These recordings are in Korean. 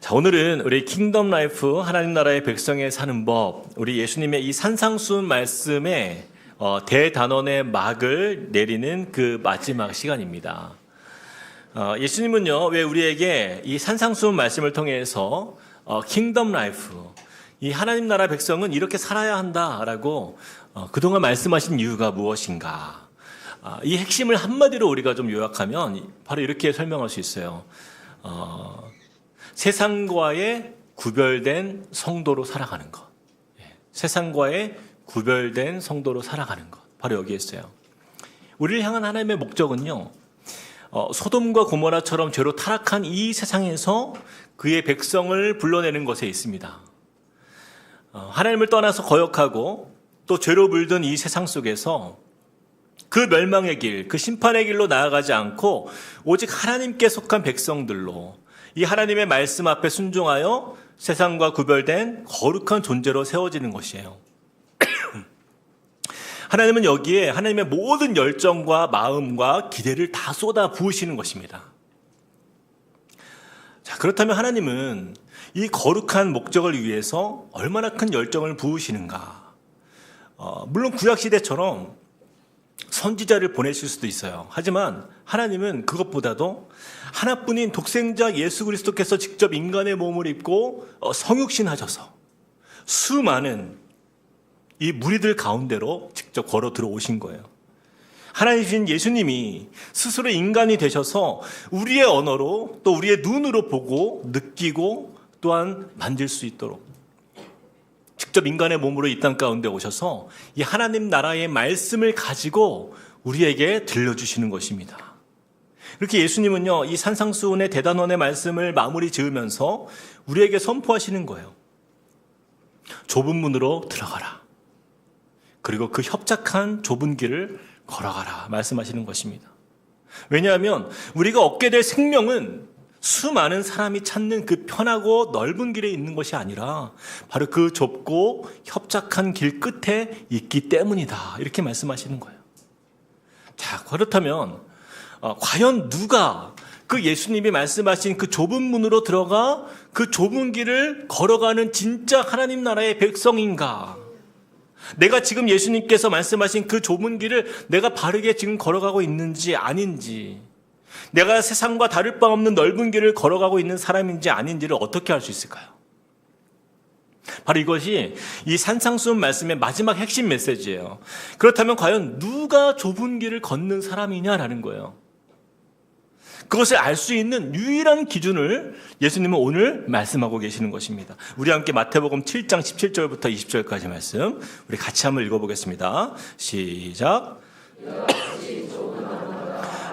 자, 오늘은 우리 킹덤 라이프 하나님 나라의 백성의 사는 법, 우리 예수님의 이 산상수훈 말씀에 대단원의 막을 내리는 그 마지막 시간입니다. 예수님은요, 왜 우리에게 이 산상수훈 말씀을 통해서 킹덤 라이프, 이 하나님 나라 백성은 이렇게 살아야 한다라고 그동안 말씀하신 이유가 무엇인가? 이 핵심을 한마디로 우리가 좀 요약하면 바로 이렇게 설명할 수 있어요. 세상과의 구별된 성도로 살아가는 것. 세상과의 구별된 성도로 살아가는 것. 바로 여기에 있어요. 우리를 향한 하나님의 목적은요, 소돔과 고모라처럼 죄로 타락한 이 세상에서 그의 백성을 불러내는 것에 있습니다. 하나님을 떠나서 거역하고 또 죄로 물든 이 세상 속에서 그 멸망의 길, 그 심판의 길로 나아가지 않고 오직 하나님께 속한 백성들로 이 하나님의 말씀 앞에 순종하여 세상과 구별된 거룩한 존재로 세워지는 것이에요. 하나님은 여기에 하나님의 모든 열정과 마음과 기대를 다 쏟아 부으시는 것입니다. 자, 그렇다면 하나님은 이 거룩한 목적을 위해서 얼마나 큰 열정을 부으시는가? 물론 구약시대처럼 선지자를 보내실 수도 있어요. 하지만 하나님은 그것보다도 하나뿐인 독생자 예수 그리스도께서 직접 인간의 몸을 입고 성육신하셔서 수많은 이 무리들 가운데로 직접 걸어 들어오신 거예요. 하나님이신 예수님이 스스로 인간이 되셔서 우리의 언어로 또 우리의 눈으로 보고 느끼고 또한 만질 수 있도록 직접 인간의 몸으로 이 땅 가운데 오셔서 이 하나님 나라의 말씀을 가지고 우리에게 들려주시는 것입니다. 이렇게 예수님은요, 이 산상수훈의 대단원의 말씀을 마무리 지으면서 우리에게 선포하시는 거예요. 좁은 문으로 들어가라. 그리고 그 협착한 좁은 길을 걸어가라 말씀하시는 것입니다. 왜냐하면 우리가 얻게 될 생명은 수많은 사람이 찾는 그 편하고 넓은 길에 있는 것이 아니라 바로 그 좁고 협착한 길 끝에 있기 때문이다. 이렇게 말씀하시는 거예요. 자, 그렇다면 과연 누가 그 예수님이 말씀하신 그 좁은 문으로 들어가 그 좁은 길을 걸어가는 진짜 하나님 나라의 백성인가? 내가 지금 예수님께서 말씀하신 그 좁은 길을 내가 바르게 지금 걸어가고 있는지 아닌지, 내가 세상과 다를 바 없는 넓은 길을 걸어가고 있는 사람인지 아닌지를 어떻게 알 수 있을까요? 바로 이것이 이 산상수훈 말씀의 마지막 핵심 메시지예요. 그렇다면 과연 누가 좁은 길을 걷는 사람이냐라는 거예요. 그것을 알 수 있는 유일한 기준을 예수님은 오늘 말씀하고 계시는 것입니다. 우리 함께 마태복음 7장 17절부터 20절까지 말씀 우리 같이 한번 읽어보겠습니다. 시작.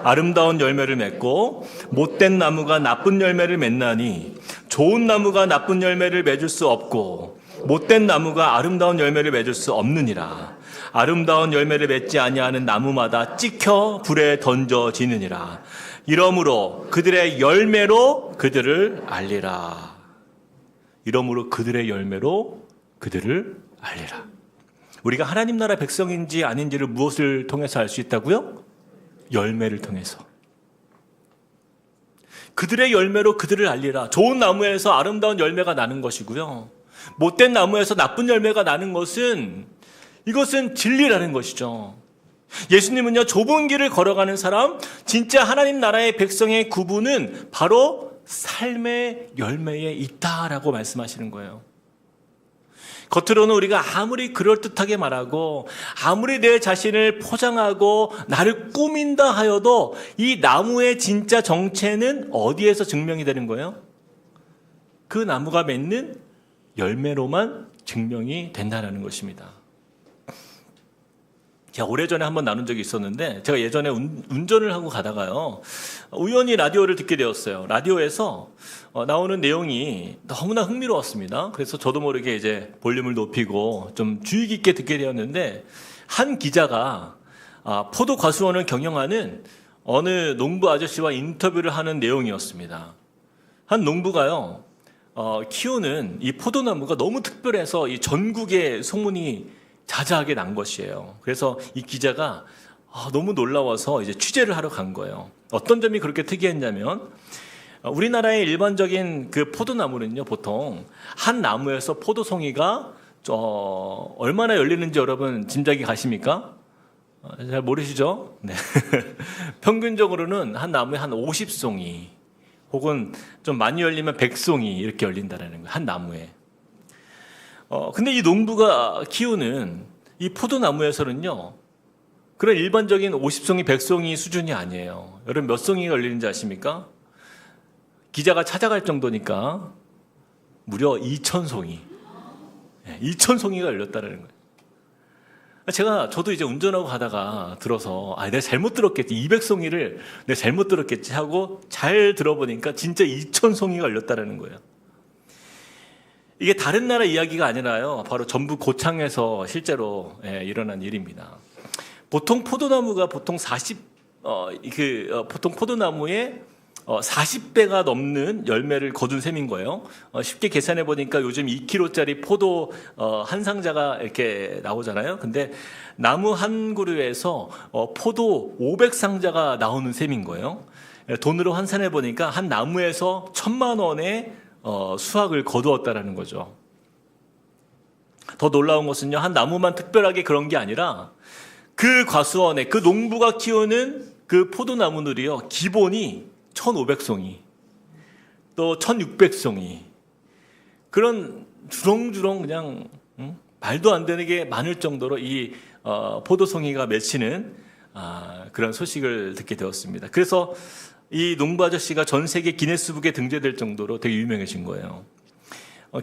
아름다운 열매를 맺고 못된 나무가 나쁜 열매를 맺나니 좋은 나무가 나쁜 열매를 맺을 수 없고 못된 나무가 아름다운 열매를 맺을 수 없느니라. 아름다운 열매를 맺지 아니하는 나무마다 찍혀 불에 던져지느니라. 이러므로 그들의 열매로 그들을 알리라. 이러므로 그들의 열매로 그들을 알리라. 우리가 하나님 나라 백성인지 아닌지를 무엇을 통해서 알 수 있다고요? 열매를 통해서. 그들의 열매로 그들을 알리라. 좋은 나무에서 아름다운 열매가 나는 것이고요. 못된 나무에서 나쁜 열매가 나는 것은 이것은 진리라는 것이죠. 예수님은요, 좁은 길을 걸어가는 사람, 진짜 하나님 나라의 백성의 구분은 바로 삶의 열매에 있다라고 말씀하시는 거예요. 겉으로는 우리가 아무리 그럴듯하게 말하고 아무리 내 자신을 포장하고 나를 꾸민다 하여도 이 나무의 진짜 정체는 어디에서 증명이 되는 거예요? 그 나무가 맺는 열매로만 증명이 된다는 것입니다. 제가 오래전에 한번 나눈 적이 있었는데, 제가 예전에 운전을 하고 가다가요, 우연히 라디오를 듣게 되었어요. 라디오에서 나오는 내용이 너무나 흥미로웠습니다. 그래서 저도 모르게 이제 볼륨을 높이고 좀 주의 깊게 듣게 되었는데, 한 기자가 포도 과수원을 경영하는 어느 농부 아저씨와 인터뷰를 하는 내용이었습니다. 한 농부가요, 키우는 이 포도나무가 너무 특별해서 이 전국에 소문이 자자하게 난 것이에요. 그래서 이 기자가 너무 놀라워서 이제 취재를 하러 간 거예요. 어떤 점이 그렇게 특이했냐면 우리나라의 일반적인 그 포도나무는요, 보통 한 나무에서 포도송이가 얼마나 열리는지 여러분 짐작이 가십니까? 잘 모르시죠? 네. 평균적으로는 한 나무에 한 50송이 혹은 좀 많이 열리면 100송이 이렇게 열린다는 거예요. 한 나무에. 근데 이 농부가 키우는 이 포도나무에서는요, 그런 일반적인 50송이, 100송이 수준이 아니에요. 여러분 몇 송이가 열리는지 아십니까? 기자가 찾아갈 정도니까 무려 2,000송이. 2,000송이가 열렸다는 거예요. 저도 이제 운전하고 가다가 들어서, 내가 잘못 들었겠지. 200송이를 내가 잘못 들었겠지 하고 잘 들어보니까 진짜 2,000송이가 열렸다는 거예요. 이게 다른 나라 이야기가 아니라요. 바로 전북 고창에서 실제로 일어난 일입니다. 보통 포도나무가 보통 보통 포도나무에 40배가 넘는 열매를 거둔 셈인 거예요. 쉽게 계산해 보니까 요즘 2kg짜리 포도 한 상자가 이렇게 나오잖아요. 근데 나무 한 그루에서 포도 500상자가 나오는 셈인 거예요. 돈으로 환산해 보니까 한 나무에서 1,000만 원의 수확을 거두었다라는 거죠. 더 놀라운 것은요, 한 나무만 특별하게 그런 게 아니라 그 과수원에 그 농부가 키우는 그 포도나무들이요, 기본이 1,500송이, 또 1,600송이, 그런 주렁주렁 그냥 말도 안 되는 게 많을 정도로 이 포도송이가 맺히는 그런 소식을 듣게 되었습니다. 그래서 이 농부 아저씨가 전 세계 기네스북에 등재될 정도로 되게 유명해진 거예요.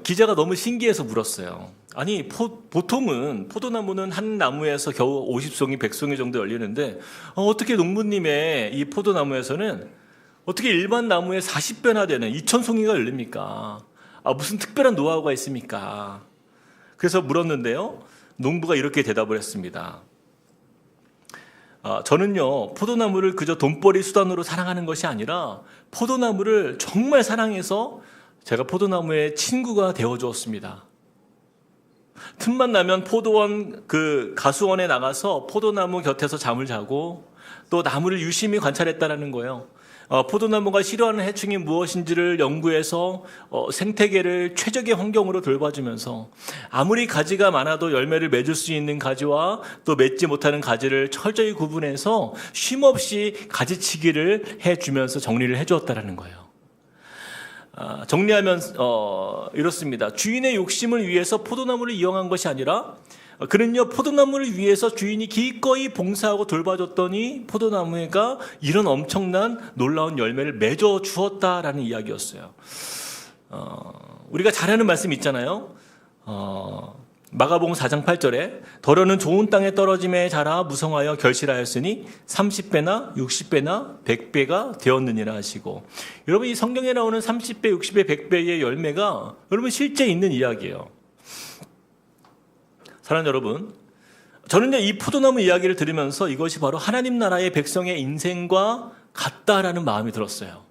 기자가 너무 신기해서 물었어요. 아니, 보통은 포도나무는 한 나무에서 겨우 50송이, 100송이 정도 열리는데 어떻게 농부님의 이 포도나무에서는 어떻게 일반 나무에 40배나 되는 2,000송이가 열립니까? 무슨 특별한 노하우가 있습니까? 그래서 물었는데요, 농부가 이렇게 대답을 했습니다. 저는요, 포도나무를 그저 돈벌이 수단으로 사랑하는 것이 아니라 포도나무를 정말 사랑해서 제가 포도나무의 친구가 되어주었습니다. 틈만 나면 포도원 그 가수원에 나가서 포도나무 곁에서 잠을 자고 또 나무를 유심히 관찰했다라는 거예요. 포도나무가 싫어하는 해충이 무엇인지를 연구해서 생태계를 최적의 환경으로 돌봐주면서 아무리 가지가 많아도 열매를 맺을 수 있는 가지와 또 맺지 못하는 가지를 철저히 구분해서 쉼없이 가지치기를 해주면서 정리를 해주었다라는 거예요. 정리하면 이렇습니다. 주인의 욕심을 위해서 포도나무를 이용한 것이 아니라 그는요, 포도나무를 위해서 주인이 기꺼이 봉사하고 돌봐줬더니 포도나무가 이런 엄청난 놀라운 열매를 맺어 주었다라는 이야기였어요. 우리가 잘 아는 말씀 있잖아요. 마가복음 4장 8절에 더러는 좋은 땅에 떨어짐에 자라 무성하여 결실하였으니 30배나 60배나 100배가 되었느니라 하시고, 여러분 이 성경에 나오는 30배, 60배, 100배의 열매가 여러분 실제 있는 이야기예요. 사랑하는 여러분, 저는 이 포도나무 이야기를 들으면서 이것이 바로 하나님 나라의 백성의 인생과 같다라는 마음이 들었어요.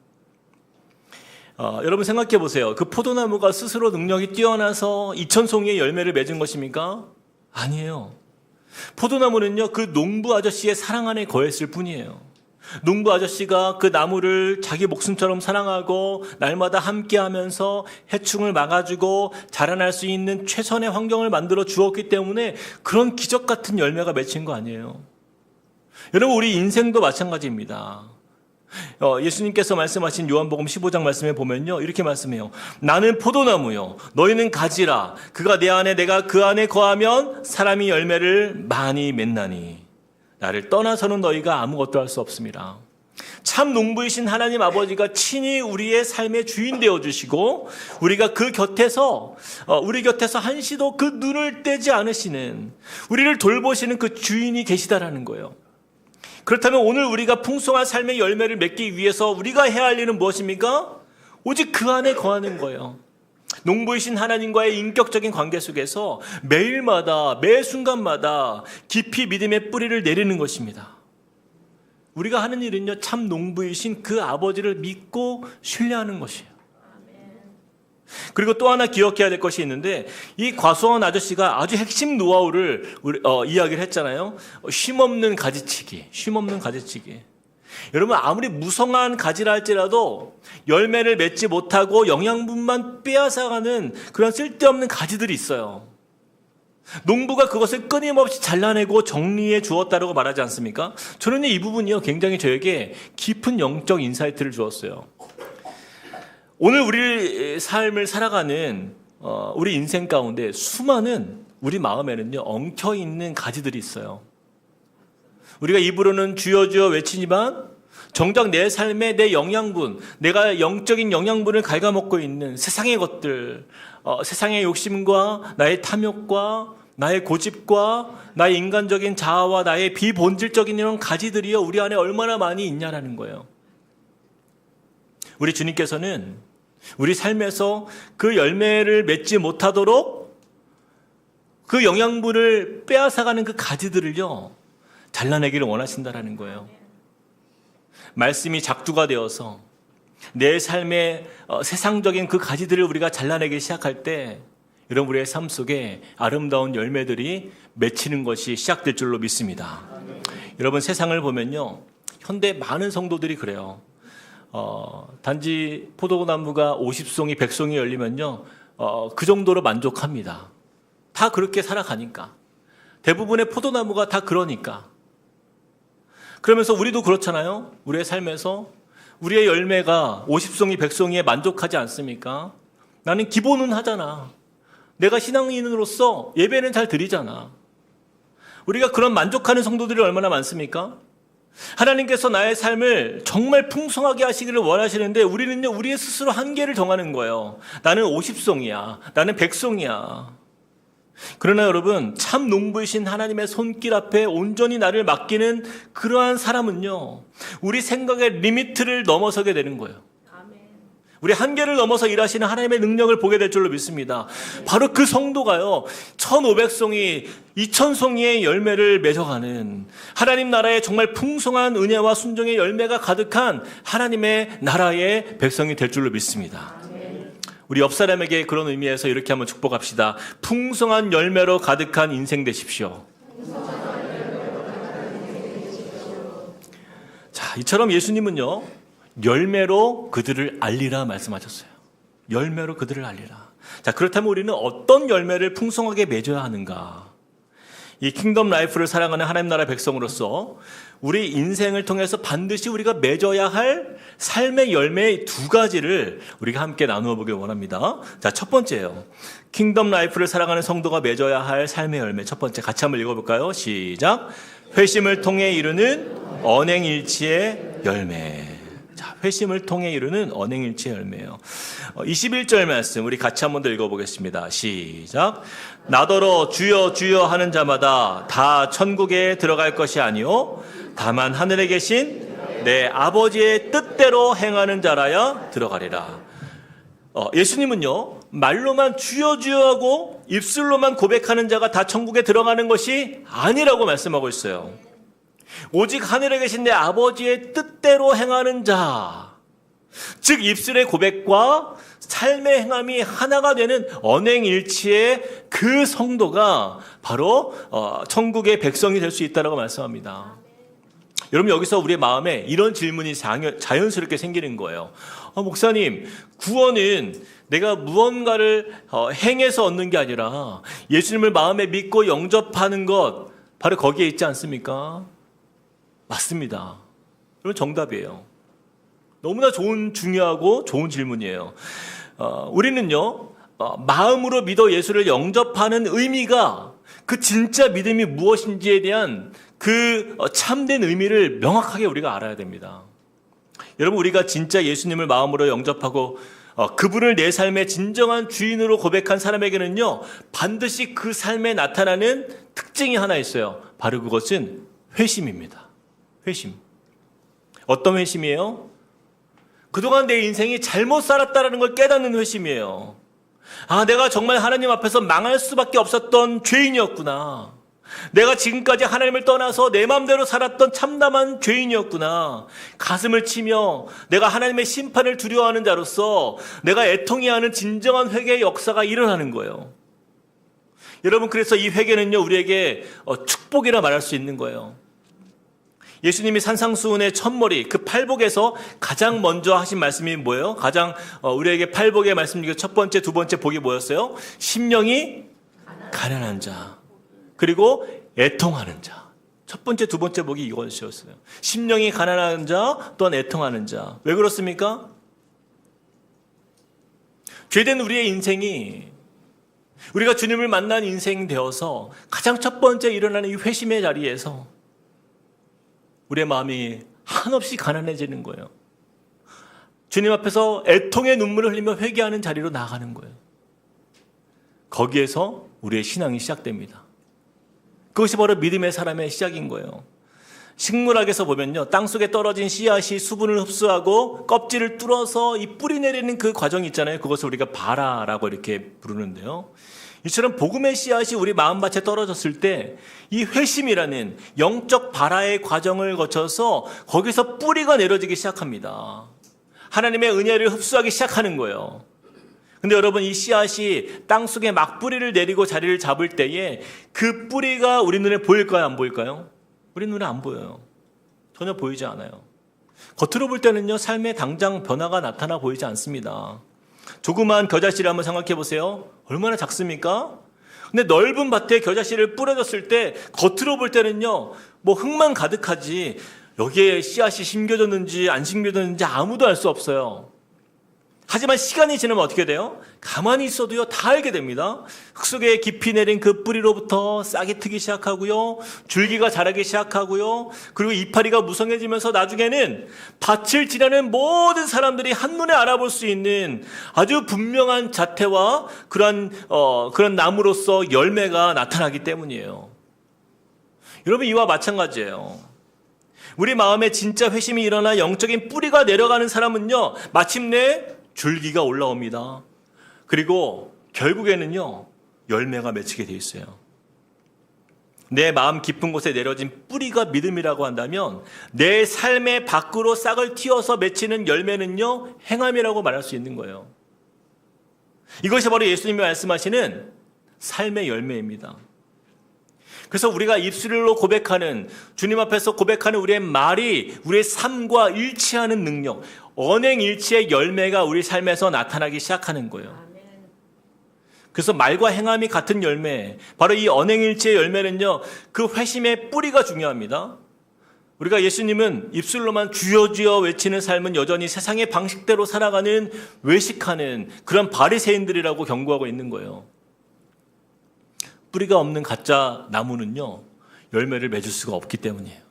여러분 생각해 보세요. 그 포도나무가 스스로 능력이 뛰어나서 2,000송이의 열매를 맺은 것입니까? 아니에요. 포도나무는요, 그 농부 아저씨의 사랑 안에 거했을 뿐이에요. 농부 아저씨가 그 나무를 자기 목숨처럼 사랑하고 날마다 함께하면서 해충을 막아주고 자라날 수 있는 최선의 환경을 만들어 주었기 때문에 그런 기적 같은 열매가 맺힌 거 아니에요. 여러분, 우리 인생도 마찬가지입니다. 예수님께서 말씀하신 요한복음 15장 말씀에 보면요, 이렇게 말씀해요. 나는 포도나무요, 너희는 가지라. 그가 내 안에, 내가 그 안에 거하면 사람이 열매를 많이 맺나니 나를 떠나서는 너희가 아무것도 할 수 없습니다. 참 농부이신 하나님 아버지가 친히 우리의 삶의 주인 되어주시고 우리가 그 곁에서 우리 곁에서 한시도 그 눈을 떼지 않으시는, 우리를 돌보시는 그 주인이 계시다라는 거예요. 그렇다면 오늘 우리가 풍성한 삶의 열매를 맺기 위해서 우리가 해야 할 일은 무엇입니까? 오직 그 안에 거하는 거예요. 농부이신 하나님과의 인격적인 관계 속에서 매일마다, 매 순간마다 깊이 믿음의 뿌리를 내리는 것입니다. 우리가 하는 일은요, 참 농부이신 그 아버지를 믿고 신뢰하는 것이에요. 그리고 또 하나 기억해야 될 것이 있는데, 이 과수원 아저씨가 아주 핵심 노하우를 이야기를 했잖아요. 쉼없는 가지치기, 쉼없는 가지치기. 여러분 아무리 무성한 가지라 할지라도 열매를 맺지 못하고 영양분만 빼앗아가는 그런 쓸데없는 가지들이 있어요. 농부가 그것을 끊임없이 잘라내고 정리해 주었다고 말하지 않습니까? 저는 이 부분이요 굉장히 저에게 깊은 영적 인사이트를 주었어요. 오늘 우리 삶을 살아가는 우리 인생 가운데 수많은 우리 마음에는요 엉켜있는 가지들이 있어요. 우리가 입으로는 주여 주여 외치지만 정작 내 삶에 내 영양분, 내가 영적인 영양분을 갉아먹고 있는 세상의 것들, 세상의 욕심과 나의 탐욕과 나의 고집과 나의 인간적인 자아와 나의 비본질적인 이런 가지들이요 우리 안에 얼마나 많이 있냐라는 거예요. 우리 주님께서는 우리 삶에서 그 열매를 맺지 못하도록 그 영양분을 빼앗아가는 그 가지들을요 잘라내기를 원하신다라는 거예요. 말씀이 작두가 되어서 내 삶의 세상적인 그 가지들을 우리가 잘라내기 시작할 때 여러분 우리의 삶 속에 아름다운 열매들이 맺히는 것이 시작될 줄로 믿습니다. 여러분 세상을 보면요 현대 많은 성도들이 그래요. 단지 포도나무가 50송이 100송이 열리면요 그 정도로 만족합니다. 다 그렇게 살아가니까 대부분의 포도나무가 다 그러니까 그러면서 우리도 그렇잖아요. 우리의 삶에서 우리의 열매가 50송이 100송이에 만족하지 않습니까? 나는 기본은 하잖아. 내가 신앙인으로서 예배는 잘 드리잖아. 우리가 그런 만족하는 성도들이 얼마나 많습니까? 하나님께서 나의 삶을 정말 풍성하게 하시기를 원하시는데 우리는요 우리의 스스로 한계를 정하는 거예요. 나는 50송이야. 나는 100송이야. 그러나 여러분 참 농부이신 하나님의 손길 앞에 온전히 나를 맡기는 그러한 사람은요 우리 생각의 리미트를 넘어서게 되는 거예요. 우리 한계를 넘어서 일하시는 하나님의 능력을 보게 될 줄로 믿습니다. 바로 그 성도가요 1500송이 2000송이의 열매를 맺어가는 하나님 나라의 정말 풍성한 은혜와 순종의 열매가 가득한 하나님의 나라의 백성이 될 줄로 믿습니다. 우리 옆 사람에게 그런 의미에서 이렇게 한번 축복합시다. 풍성한 열매로 가득한 인생 되십시오. 자, 이처럼 예수님은요 열매로 그들을 알리라 말씀하셨어요. 열매로 그들을 알리라. 자, 그렇다면 우리는 어떤 열매를 풍성하게 맺어야 하는가? 이 킹덤 라이프를 사랑하는 하나님 나라 백성으로서 우리 인생을 통해서 반드시 우리가 맺어야 할 삶의 열매의 두 가지를 우리가 함께 나누어 보길 원합니다. 자, 첫 번째예요. 킹덤 라이프를 사랑하는 성도가 맺어야 할 삶의 열매. 첫 번째 같이 한번 읽어볼까요? 시작. 회심을 통해 이루는 언행일치의 열매. 자, 회심을 통해 이루는 언행일치의 열매예요. 21절 말씀 우리 같이 한번 더 읽어보겠습니다. 시작. 나더러 주여 주여 하는 자마다 다 천국에 들어갈 것이 아니요 다만 하늘에 계신 내 아버지의 뜻대로 행하는 자라야 들어가리라. 예수님은요 말로만 주여 주여 하고 입술로만 고백하는 자가 다 천국에 들어가는 것이 아니라고 말씀하고 있어요. 오직 하늘에 계신 내 아버지의 뜻대로 행하는 자, 즉 입술의 고백과 삶의 행함이 하나가 되는 언행일치의 그 성도가 바로 천국의 백성이 될 수 있다고 말씀합니다. 여러분 여기서 우리의 마음에 이런 질문이 자연스럽게 생기는 거예요. 목사님, 구원은 내가 무언가를 행해서 얻는 게 아니라 예수님을 마음에 믿고 영접하는 것 바로 거기에 있지 않습니까? 맞습니다. 여러분 정답이에요. 너무나 중요하고 좋은 질문이에요. 우리는요 마음으로 믿어 예수를 영접하는 의미가 그 진짜 믿음이 무엇인지에 대한 그 참된 의미를 명확하게 우리가 알아야 됩니다. 여러분 우리가 진짜 예수님을 마음으로 영접하고 그분을 내 삶의 진정한 주인으로 고백한 사람에게는요 반드시 그 삶에 나타나는 특징이 하나 있어요. 바로 그것은 회심입니다. 회심. 어떤 회심이에요? 그동안 내 인생이 잘못 살았다는 걸 깨닫는 회심이에요. 아, 내가 정말 하나님 앞에서 망할 수밖에 없었던 죄인이었구나. 내가 지금까지 하나님을 떠나서 내 마음대로 살았던 참담한 죄인이었구나. 가슴을 치며 내가 하나님의 심판을 두려워하는 자로서 내가 애통해하는 진정한 회개의 역사가 일어나는 거예요. 여러분 그래서 이 회개는요 우리에게 축복이라 말할 수 있는 거예요. 예수님이 산상수훈의 첫머리 그 팔복에서 가장 먼저 하신 말씀이 뭐예요? 가장 우리에게 팔복의 말씀 중에 첫 번째, 두 번째 복이 뭐였어요? 심령이 가난한 자, 그리고 애통하는 자. 첫 번째, 두 번째 복이 이것이었어요. 심령이 가난한 자, 또한 애통하는 자. 왜 그렇습니까? 죄된 우리의 인생이, 우리가 주님을 만난 인생 되어서 가장 첫 번째 일어나는 이 회심의 자리에서 우리의 마음이 한없이 가난해지는 거예요. 주님 앞에서 애통의 눈물을 흘리며 회개하는 자리로 나아가는 거예요. 거기에서 우리의 신앙이 시작됩니다. 그것이 바로 믿음의 사람의 시작인 거예요. 식물학에서 보면요, 땅속에 떨어진 씨앗이 수분을 흡수하고 껍질을 뚫어서 이 뿌리 내리는 그 과정이 있잖아요. 그것을 우리가 발화라고 이렇게 부르는데요. 이처럼 복음의 씨앗이 우리 마음밭에 떨어졌을 때 이 회심이라는 영적 발화의 과정을 거쳐서 거기서 뿌리가 내려지기 시작합니다. 하나님의 은혜를 흡수하기 시작하는 거예요. 근데 여러분, 이 씨앗이 땅속에 막 뿌리를 내리고 자리를 잡을 때에 그 뿌리가 우리 눈에 보일까요? 안 보일까요? 우리 눈에 안 보여요. 전혀 보이지 않아요. 겉으로 볼 때는요, 삶에 당장 변화가 나타나 보이지 않습니다. 조그마한 겨자씨를 한번 생각해 보세요. 얼마나 작습니까? 근데 넓은 밭에 겨자씨를 뿌려줬을 때 겉으로 볼 때는요, 뭐 흙만 가득하지 여기에 씨앗이 심겨졌는지 안 심겨졌는지 아무도 알 수 없어요. 하지만 시간이 지나면 어떻게 돼요? 가만히 있어도요, 다 알게 됩니다. 흙 속에 깊이 내린 그 뿌리로부터 싹이 트기 시작하고요, 줄기가 자라기 시작하고요, 그리고 이파리가 무성해지면서 나중에는 밭을 지나는 모든 사람들이 한눈에 알아볼 수 있는 아주 분명한 자태와 그런 나무로서 열매가 나타나기 때문이에요. 여러분, 이와 마찬가지예요. 우리 마음에 진짜 회심이 일어나 영적인 뿌리가 내려가는 사람은요, 마침내 줄기가 올라옵니다. 그리고 결국에는요, 열매가 맺히게 돼 있어요. 내 마음 깊은 곳에 내려진 뿌리가 믿음이라고 한다면 내 삶의 밖으로 싹을 틔워서 맺히는 열매는요, 행함이라고 말할 수 있는 거예요. 이것이 바로 예수님이 말씀하시는 삶의 열매입니다. 그래서 우리가 입술로 고백하는, 주님 앞에서 고백하는 우리의 말이 우리의 삶과 일치하는 능력, 언행일치의 열매가 우리 삶에서 나타나기 시작하는 거예요. 그래서 말과 행함이 같은 열매, 바로 이 언행일치의 열매는요, 그 회심의 뿌리가 중요합니다. 우리가 예수님은 입술로만 주여 주여 외치는 삶은 여전히 세상의 방식대로 살아가는, 외식하는 그런 바리새인들이라고 경고하고 있는 거예요. 뿌리가 없는 가짜 나무는요, 열매를 맺을 수가 없기 때문이에요.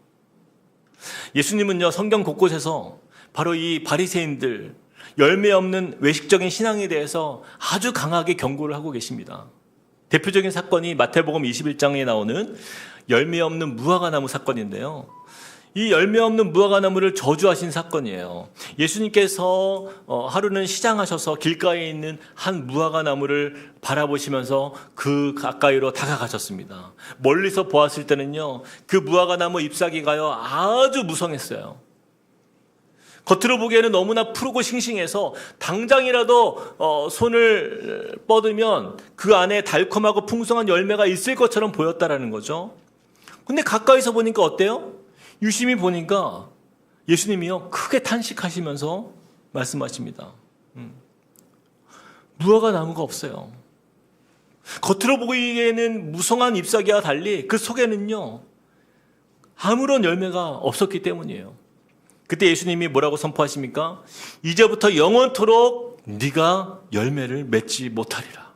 예수님은요, 성경 곳곳에서 바로 이 바리새인들, 열매 없는 외식적인 신앙에 대해서 아주 강하게 경고를 하고 계십니다. 대표적인 사건이 마태복음 21장에 나오는 열매 없는 무화과나무 사건인데요. 이 열매 없는 무화과나무를 저주하신 사건이에요. 예수님께서 하루는 시장하셔서 길가에 있는 한 무화과나무를 바라보시면서 그 가까이로 다가가셨습니다. 멀리서 보았을 때는요, 그 무화과나무 잎사귀가요, 아주 무성했어요. 겉으로 보기에는 너무나 푸르고 싱싱해서 당장이라도 손을 뻗으면 그 안에 달콤하고 풍성한 열매가 있을 것처럼 보였다라는 거죠. 근데 가까이서 보니까 어때요? 유심히 보니까 예수님이요, 크게 탄식하시면서 말씀하십니다. 무화과 나무가 없어요. 겉으로 보기에는 무성한 잎사귀와 달리 그 속에는요, 아무런 열매가 없었기 때문이에요. 그때 예수님이 뭐라고 선포하십니까? 이제부터 영원토록 네가 열매를 맺지 못하리라.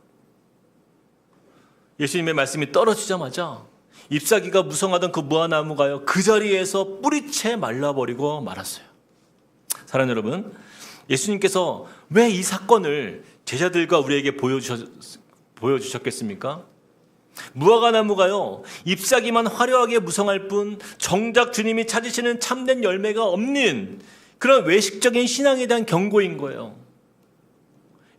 예수님의 말씀이 떨어지자마자 잎사귀가 무성하던 그 무화나무가요, 그 자리에서 뿌리채 말라버리고 말았어요. 사랑하는 여러분, 예수님께서 왜 이 사건을 제자들과 우리에게 보여주셨겠습니까? 무화과나무가요, 잎사귀만 화려하게 무성할 뿐 정작 주님이 찾으시는 참된 열매가 없는 그런 외식적인 신앙에 대한 경고인 거예요.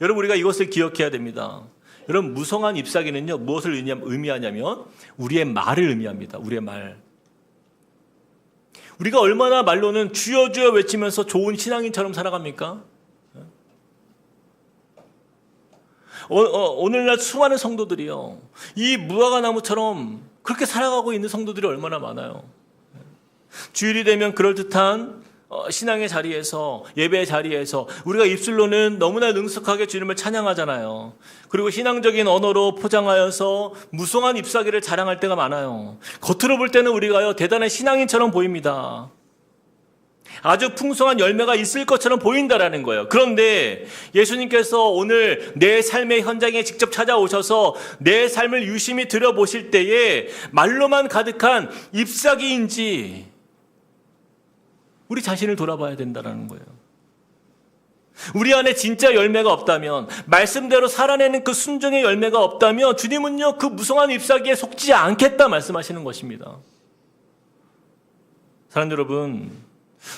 여러분, 우리가 이것을 기억해야 됩니다. 여러분, 무성한 잎사귀는요, 무엇을 의미하냐면 우리의 말을 의미합니다. 우리의 말. 우리가 얼마나 말로는 주여 주여 외치면서 좋은 신앙인처럼 살아갑니까? 오늘날 수많은 성도들이요, 이 무화과나무처럼 그렇게 살아가고 있는 성도들이 얼마나 많아요. 주일이 되면 그럴듯한 신앙의 자리에서, 예배의 자리에서 우리가 입술로는 너무나 능숙하게 주님을 찬양하잖아요. 그리고 신앙적인 언어로 포장하여서 무성한 잎사귀를 자랑할 때가 많아요. 겉으로 볼 때는 우리가요 대단한 신앙인처럼 보입니다. 아주 풍성한 열매가 있을 것처럼 보인다라는 거예요. 그런데 예수님께서 오늘 내 삶의 현장에 직접 찾아오셔서 내 삶을 유심히 들여보실 때에 말로만 가득한 잎사귀인지 우리 자신을 돌아봐야 된다는 거예요. 우리 안에 진짜 열매가 없다면, 말씀대로 살아내는 그 순종의 열매가 없다면 주님은요 그 무성한 잎사귀에 속지 않겠다 말씀하시는 것입니다. 사랑하는 여러분,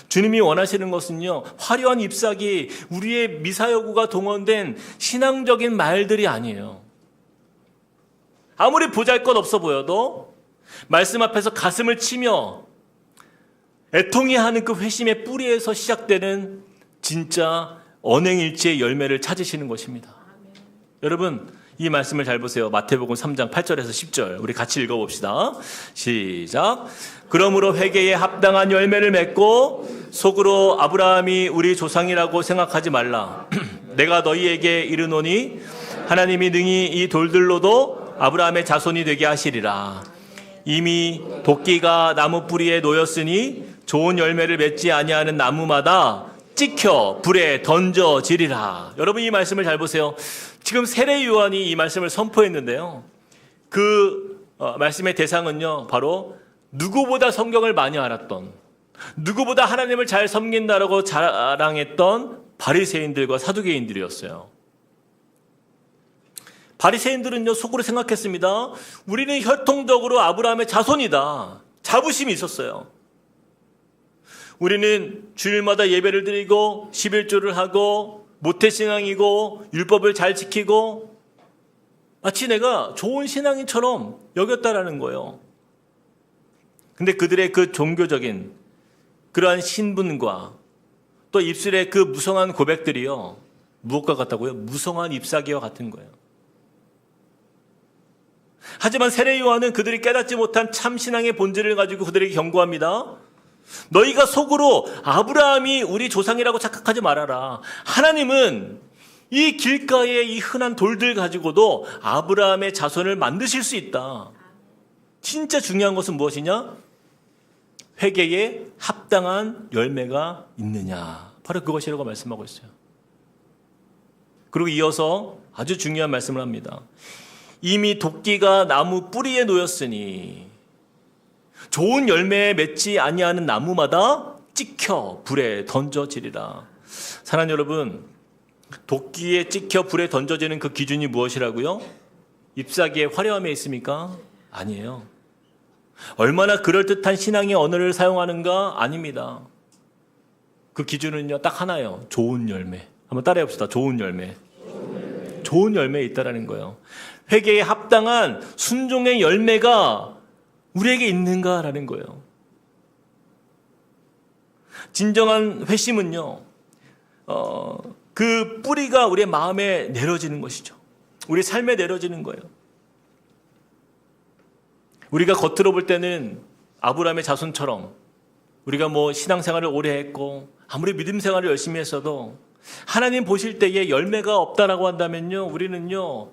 주님이 원하시는 것은요 화려한 잎사귀, 우리의 미사여구가 동원된 신앙적인 말들이 아니에요. 아무리 보잘것없어 보여도 말씀 앞에서 가슴을 치며 애통해하는 그 회심의 뿌리에서 시작되는 진짜 언행일치의 열매를 찾으시는 것입니다. 여러분, 이 말씀을 잘 보세요. 마태복음 3장 8절에서 10절 우리 같이 읽어봅시다. 시작. 그러므로 회개에 합당한 열매를 맺고 속으로 아브라함이 우리 조상이라고 생각하지 말라. 내가 너희에게 이르노니 하나님이 능히 이 돌들로도 아브라함의 자손이 되게 하시리라. 이미 도끼가 나무 뿌리에 놓였으니 좋은 열매를 맺지 아니하는 나무마다 찍혀 불에 던져지리라. 여러분, 이 말씀을 잘 보세요. 지금 세례 요한이 이 말씀을 선포했는데요. 그 말씀의 대상은요 바로 누구보다 성경을 많이 알았던, 누구보다 하나님을 잘 섬긴다라고 자랑했던 바리새인들과 사두개인들이었어요. 바리새인들은요 속으로 생각했습니다. 우리는 혈통적으로 아브라함의 자손이다. 자부심이 있었어요. 우리는 주일마다 예배를 드리고 11조를 하고 모태신앙이고 율법을 잘 지키고 마치 내가 좋은 신앙인처럼 여겼다라는 거예요. 근데 그들의 그 종교적인 그러한 신분과 또 입술의 그 무성한 고백들이요 무엇과 같다고요? 무성한 잎사귀와 같은 거예요. 하지만 세례 요한은 그들이 깨닫지 못한 참 신앙의 본질을 가지고 그들에게 경고합니다. 너희가 속으로 아브라함이 우리 조상이라고 착각하지 말아라. 하나님은 이 길가의 이 흔한 돌들 가지고도 아브라함의 자손을 만드실 수 있다. 진짜 중요한 것은 무엇이냐? 회개에 합당한 열매가 있느냐. 바로 그것이라고 말씀하고 있어요. 그리고 이어서 아주 중요한 말씀을 합니다. 이미 도끼가 나무 뿌리에 놓였으니 좋은 열매에 맺지 아니하는 나무마다 찍혀 불에 던져지리라. 사랑하는 여러분, 도끼에 찍혀 불에 던져지는 그 기준이 무엇이라고요? 잎사귀의 화려함에 있습니까? 아니에요. 얼마나 그럴듯한 신앙의 언어를 사용하는가? 아닙니다. 그 기준은요 딱 하나예요. 좋은 열매. 한번 따라해 봅시다. 좋은 열매. 좋은 열매에 있다라는 거예요. 회개에 합당한 순종의 열매가 우리에게 있는가라는 거예요. 진정한 회심은요, 그 뿌리가 우리의 마음에 내려지는 것이죠. 우리 삶에 내려지는 거예요. 우리가 겉으로 볼 때는 아브라함의 자손처럼 우리가 뭐 신앙생활을 오래 했고 아무리 믿음 생활을 열심히 했어도 하나님 보실 때에 열매가 없다라고 한다면요, 우리는요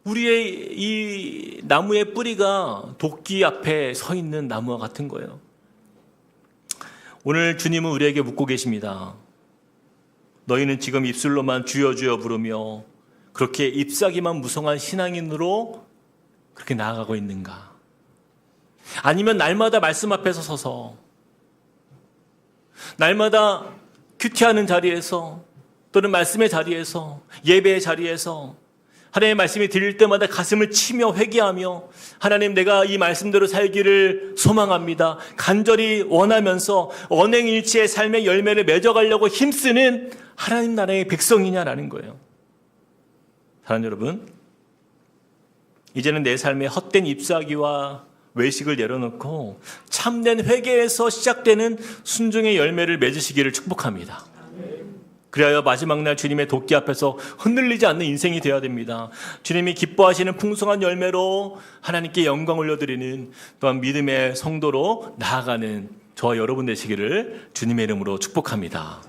우리의 이 나무의 뿌리가 도끼 앞에 서 있는 나무와 같은 거예요. 오늘 주님은 우리에게 묻고 계십니다. 너희는 지금 입술로만 주여 주여 부르며 그렇게 잎사귀만 무성한 신앙인으로 그렇게 나아가고 있는가? 아니면 날마다 말씀 앞에서 서서 날마다 큐티하는 자리에서 또는 말씀의 자리에서 예배의 자리에서 하나님의 말씀이 들릴 때마다 가슴을 치며 회개하며 하나님 내가 이 말씀대로 살기를 소망합니다. 간절히 원하면서 언행일치의 삶의 열매를 맺어가려고 힘쓰는 하나님 나라의 백성이냐라는 거예요. 사랑하는 여러분, 이제는 내 삶의 헛된 잎사귀와 외식을 내려놓고 참된 회개에서 시작되는 순종의 열매를 맺으시기를 축복합니다. 그래야 마지막 날 주님의 도끼 앞에서 흔들리지 않는 인생이 되어야 됩니다. 주님이 기뻐하시는 풍성한 열매로 하나님께 영광 올려드리는 또한 믿음의 성도로 나아가는 저와 여러분 되시기를 주님의 이름으로 축복합니다.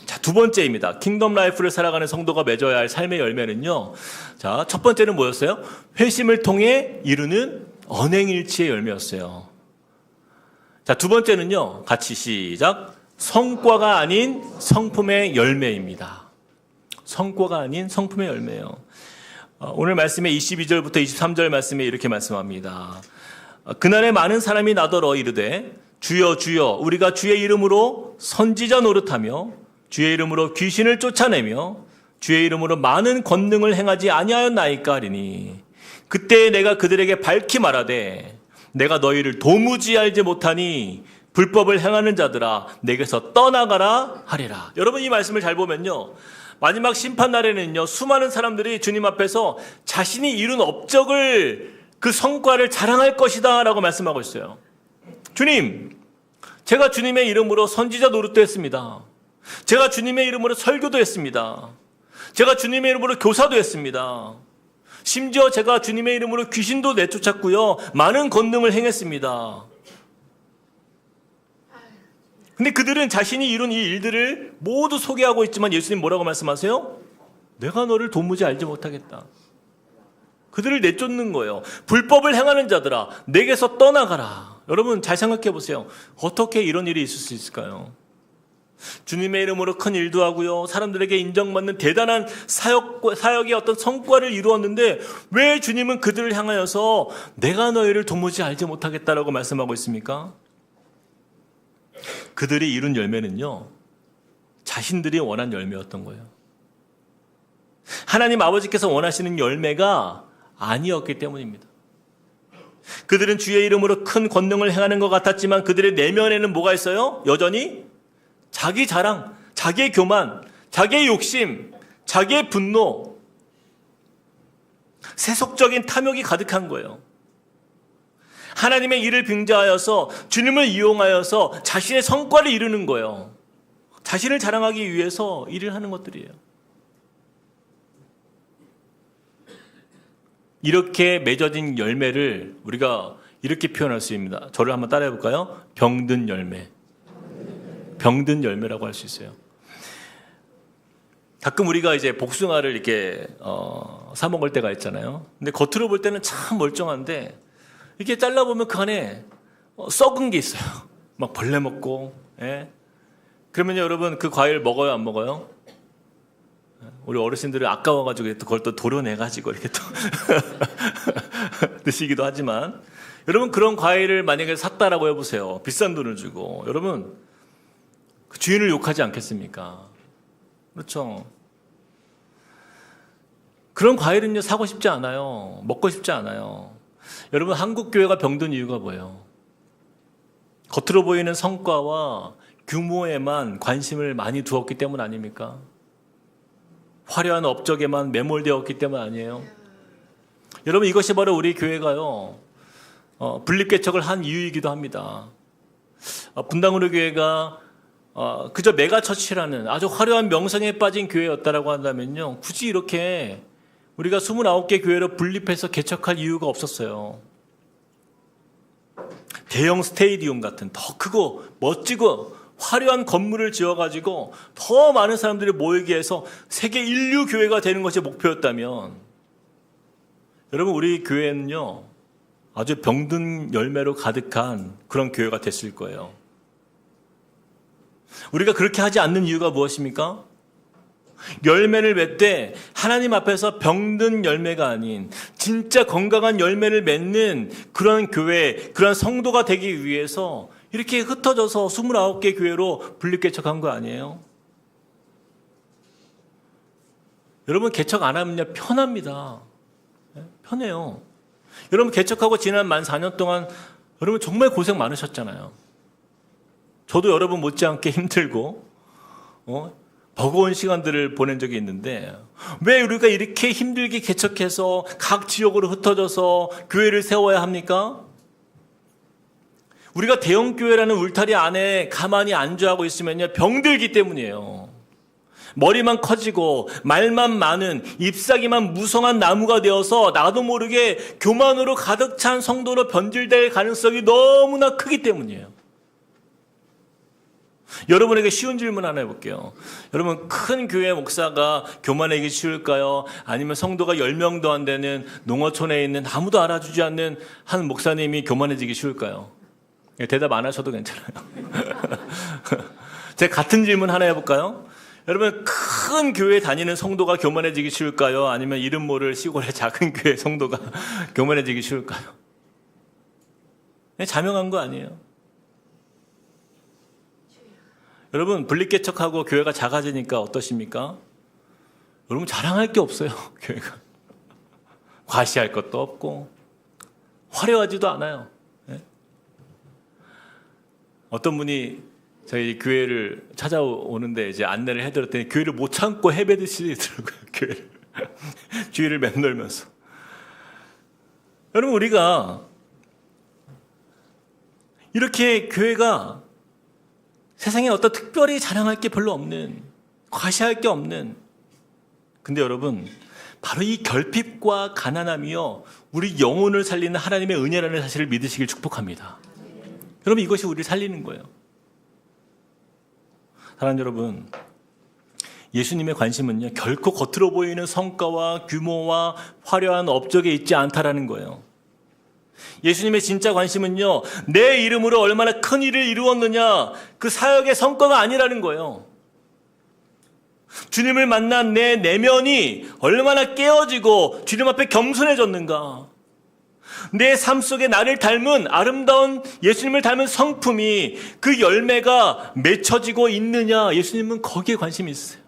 자, 두 번째입니다. 킹덤 라이프를 살아가는 성도가 맺어야 할 삶의 열매는요. 자, 첫 번째는 뭐였어요? 회심을 통해 이루는 언행일치의 열매였어요. 자, 두 번째는요. 같이 시작. 성과가 아닌 성품의 열매입니다. 성과가 아닌 성품의 열매예요. 오늘 말씀의 22절부터 23절 말씀에 이렇게 말씀합니다. 그날에 많은 사람이 나더러 이르되 주여 주여 우리가 주의 이름으로 선지자 노릇하며 주의 이름으로 귀신을 쫓아내며 주의 이름으로 많은 권능을 행하지 아니하였나이까 하리니 그때 내가 그들에게 밝히 말하되 내가 너희를 도무지 알지 못하니 불법을 행하는 자들아 내게서 떠나가라 하리라. 여러분 이 말씀을 잘 보면요. 마지막 심판날에는요. 수많은 사람들이 주님 앞에서 자신이 이룬 업적을 그 성과를 자랑할 것이다 라고 말씀하고 있어요. 주님, 제가 주님의 이름으로 선지자 노릇도 했습니다. 제가 주님의 이름으로 설교도 했습니다. 제가 주님의 이름으로 교사도 했습니다. 심지어 제가 주님의 이름으로 귀신도 내쫓았고요. 많은 권능을 행했습니다. 근데 그들은 자신이 이룬 이 일들을 모두 소개하고 있지만 예수님 뭐라고 말씀하세요? 내가 너를 도무지 알지 못하겠다. 그들을 내쫓는 거예요. 불법을 행하는 자들아 내게서 떠나가라. 여러분 잘 생각해 보세요. 어떻게 이런 일이 있을 수 있을까요? 주님의 이름으로 큰 일도 하고요. 사람들에게 인정받는 대단한 사역의 어떤 성과를 이루었는데 왜 주님은 그들을 향하여서 내가 너희를 도무지 알지 못하겠다라고 말씀하고 있습니까? 그들이 이룬 열매는요. 자신들이 원한 열매였던 거예요. 하나님 아버지께서 원하시는 열매가 아니었기 때문입니다. 그들은 주의 이름으로 큰 권능을 행하는 것 같았지만 그들의 내면에는 뭐가 있어요? 여전히 자기 자랑, 자기의 교만, 자기의 욕심, 자기의 분노, 세속적인 탐욕이 가득한 거예요. 하나님의 일을 빙자하여서 주님을 이용하여서 자신의 성과를 이루는 거예요. 자신을 자랑하기 위해서 일을 하는 것들이에요. 이렇게 맺어진 열매를 우리가 이렇게 표현할 수 있습니다. 저를 한번 따라해 볼까요? 병든 열매. 병든 열매라고 할 수 있어요. 가끔 우리가 이제 복숭아를 이렇게 사 먹을 때가 있잖아요. 근데 겉으로 볼 때는 참 멀쩡한데 이렇게 잘라보면 그 안에 썩은 게 있어요. 막 벌레 먹고. 예? 그러면 여러분 그 과일 먹어요, 안 먹어요? 우리 어르신들은 아까워가지고 그걸 또 도려내가지고 이렇게 또 드시기도 하지만 여러분 그런 과일을 만약에 샀다라고 해보세요. 비싼 돈을 주고. 여러분 그 주인을 욕하지 않겠습니까? 그렇죠. 그런 과일은요 사고 싶지 않아요. 먹고 싶지 않아요. 여러분 한국 교회가 병든 이유가 뭐예요? 겉으로 보이는 성과와 규모에만 관심을 많이 두었기 때문 아닙니까? 화려한 업적에만 매몰되었기 때문 아니에요? 여러분 이것이 바로 우리 교회가요 분립개척을 한 이유이기도 합니다. 분당으로 교회가 그저 메가처치라는 아주 화려한 명성에 빠진 교회였다라고 한다면요 굳이 이렇게 우리가 29개 교회로 분립해서 개척할 이유가 없었어요. 대형 스테디움 같은 더 크고 멋지고 화려한 건물을 지어가지고 더 많은 사람들이 모이게 해서 세계 인류 교회가 되는 것이 목표였다면 여러분 우리 교회는요 아주 병든 열매로 가득한 그런 교회가 됐을 거예요. 우리가 그렇게 하지 않는 이유가 무엇입니까? 열매를 맺되 하나님 앞에서 병든 열매가 아닌 진짜 건강한 열매를 맺는 그런 교회, 그런 성도가 되기 위해서 이렇게 흩어져서 29개 교회로 분립개척한 거 아니에요? 여러분 개척 안 하면요 편합니다. 편해요. 여러분 개척하고 지난 만 4년 동안 여러분 정말 고생 많으셨잖아요. 저도 여러분 못지않게 힘들고 버거운 시간들을 보낸 적이 있는데 왜 우리가 이렇게 힘들게 개척해서 각 지역으로 흩어져서 교회를 세워야 합니까? 우리가 대형교회라는 울타리 안에 가만히 안주하고 있으면요 병들기 때문이에요. 머리만 커지고 말만 많은 잎사귀만 무성한 나무가 되어서 나도 모르게 교만으로 가득 찬 성도로 변질될 가능성이 너무나 크기 때문이에요. 여러분에게 쉬운 질문 하나 해볼게요. 여러분, 큰 교회 목사가 교만하기 쉬울까요? 아니면 성도가 10명도 안 되는 농어촌에 있는 아무도 알아주지 않는 한 목사님이 교만해지기 쉬울까요? 대답 안 하셔도 괜찮아요. 제가 같은 질문 하나 해볼까요? 여러분, 큰 교회 다니는 성도가 교만해지기 쉬울까요? 아니면 이름 모를 시골의 작은 교회 성도가 교만해지기 쉬울까요? 자명한 거 아니에요. 여러분, 분리개척하고 교회가 작아지니까 어떠십니까? 여러분, 자랑할 게 없어요, 교회가. 과시할 것도 없고 화려하지도 않아요. 네? 어떤 분이 저희 교회를 찾아오는데 이제 안내를 해드렸더니 교회를 못 참고 헤매드시더라고요, 교회를. 주위를 맴돌면서. 여러분, 우리가 이렇게 교회가 세상에 어떤 특별히 자랑할 게 별로 없는, 과시할 게 없는, 근데 여러분, 바로 이 결핍과 가난함이요, 우리 영혼을 살리는 하나님의 은혜라는 사실을 믿으시길 축복합니다. 여러분, 이것이 우리를 살리는 거예요. 사랑하는 여러분, 예수님의 관심은요, 결코 겉으로 보이는 성과와 규모와 화려한 업적에 있지 않다라는 거예요. 예수님의 진짜 관심은요, 내 이름으로 얼마나 큰 일을 이루었느냐, 그 사역의 성과가 아니라는 거예요. 주님을 만난 내 내면이 얼마나 깨어지고 주님 앞에 겸손해졌는가, 내 삶 속에 나를 닮은 아름다운 예수님을 닮은 성품이, 그 열매가 맺혀지고 있느냐, 예수님은 거기에 관심이 있으세요.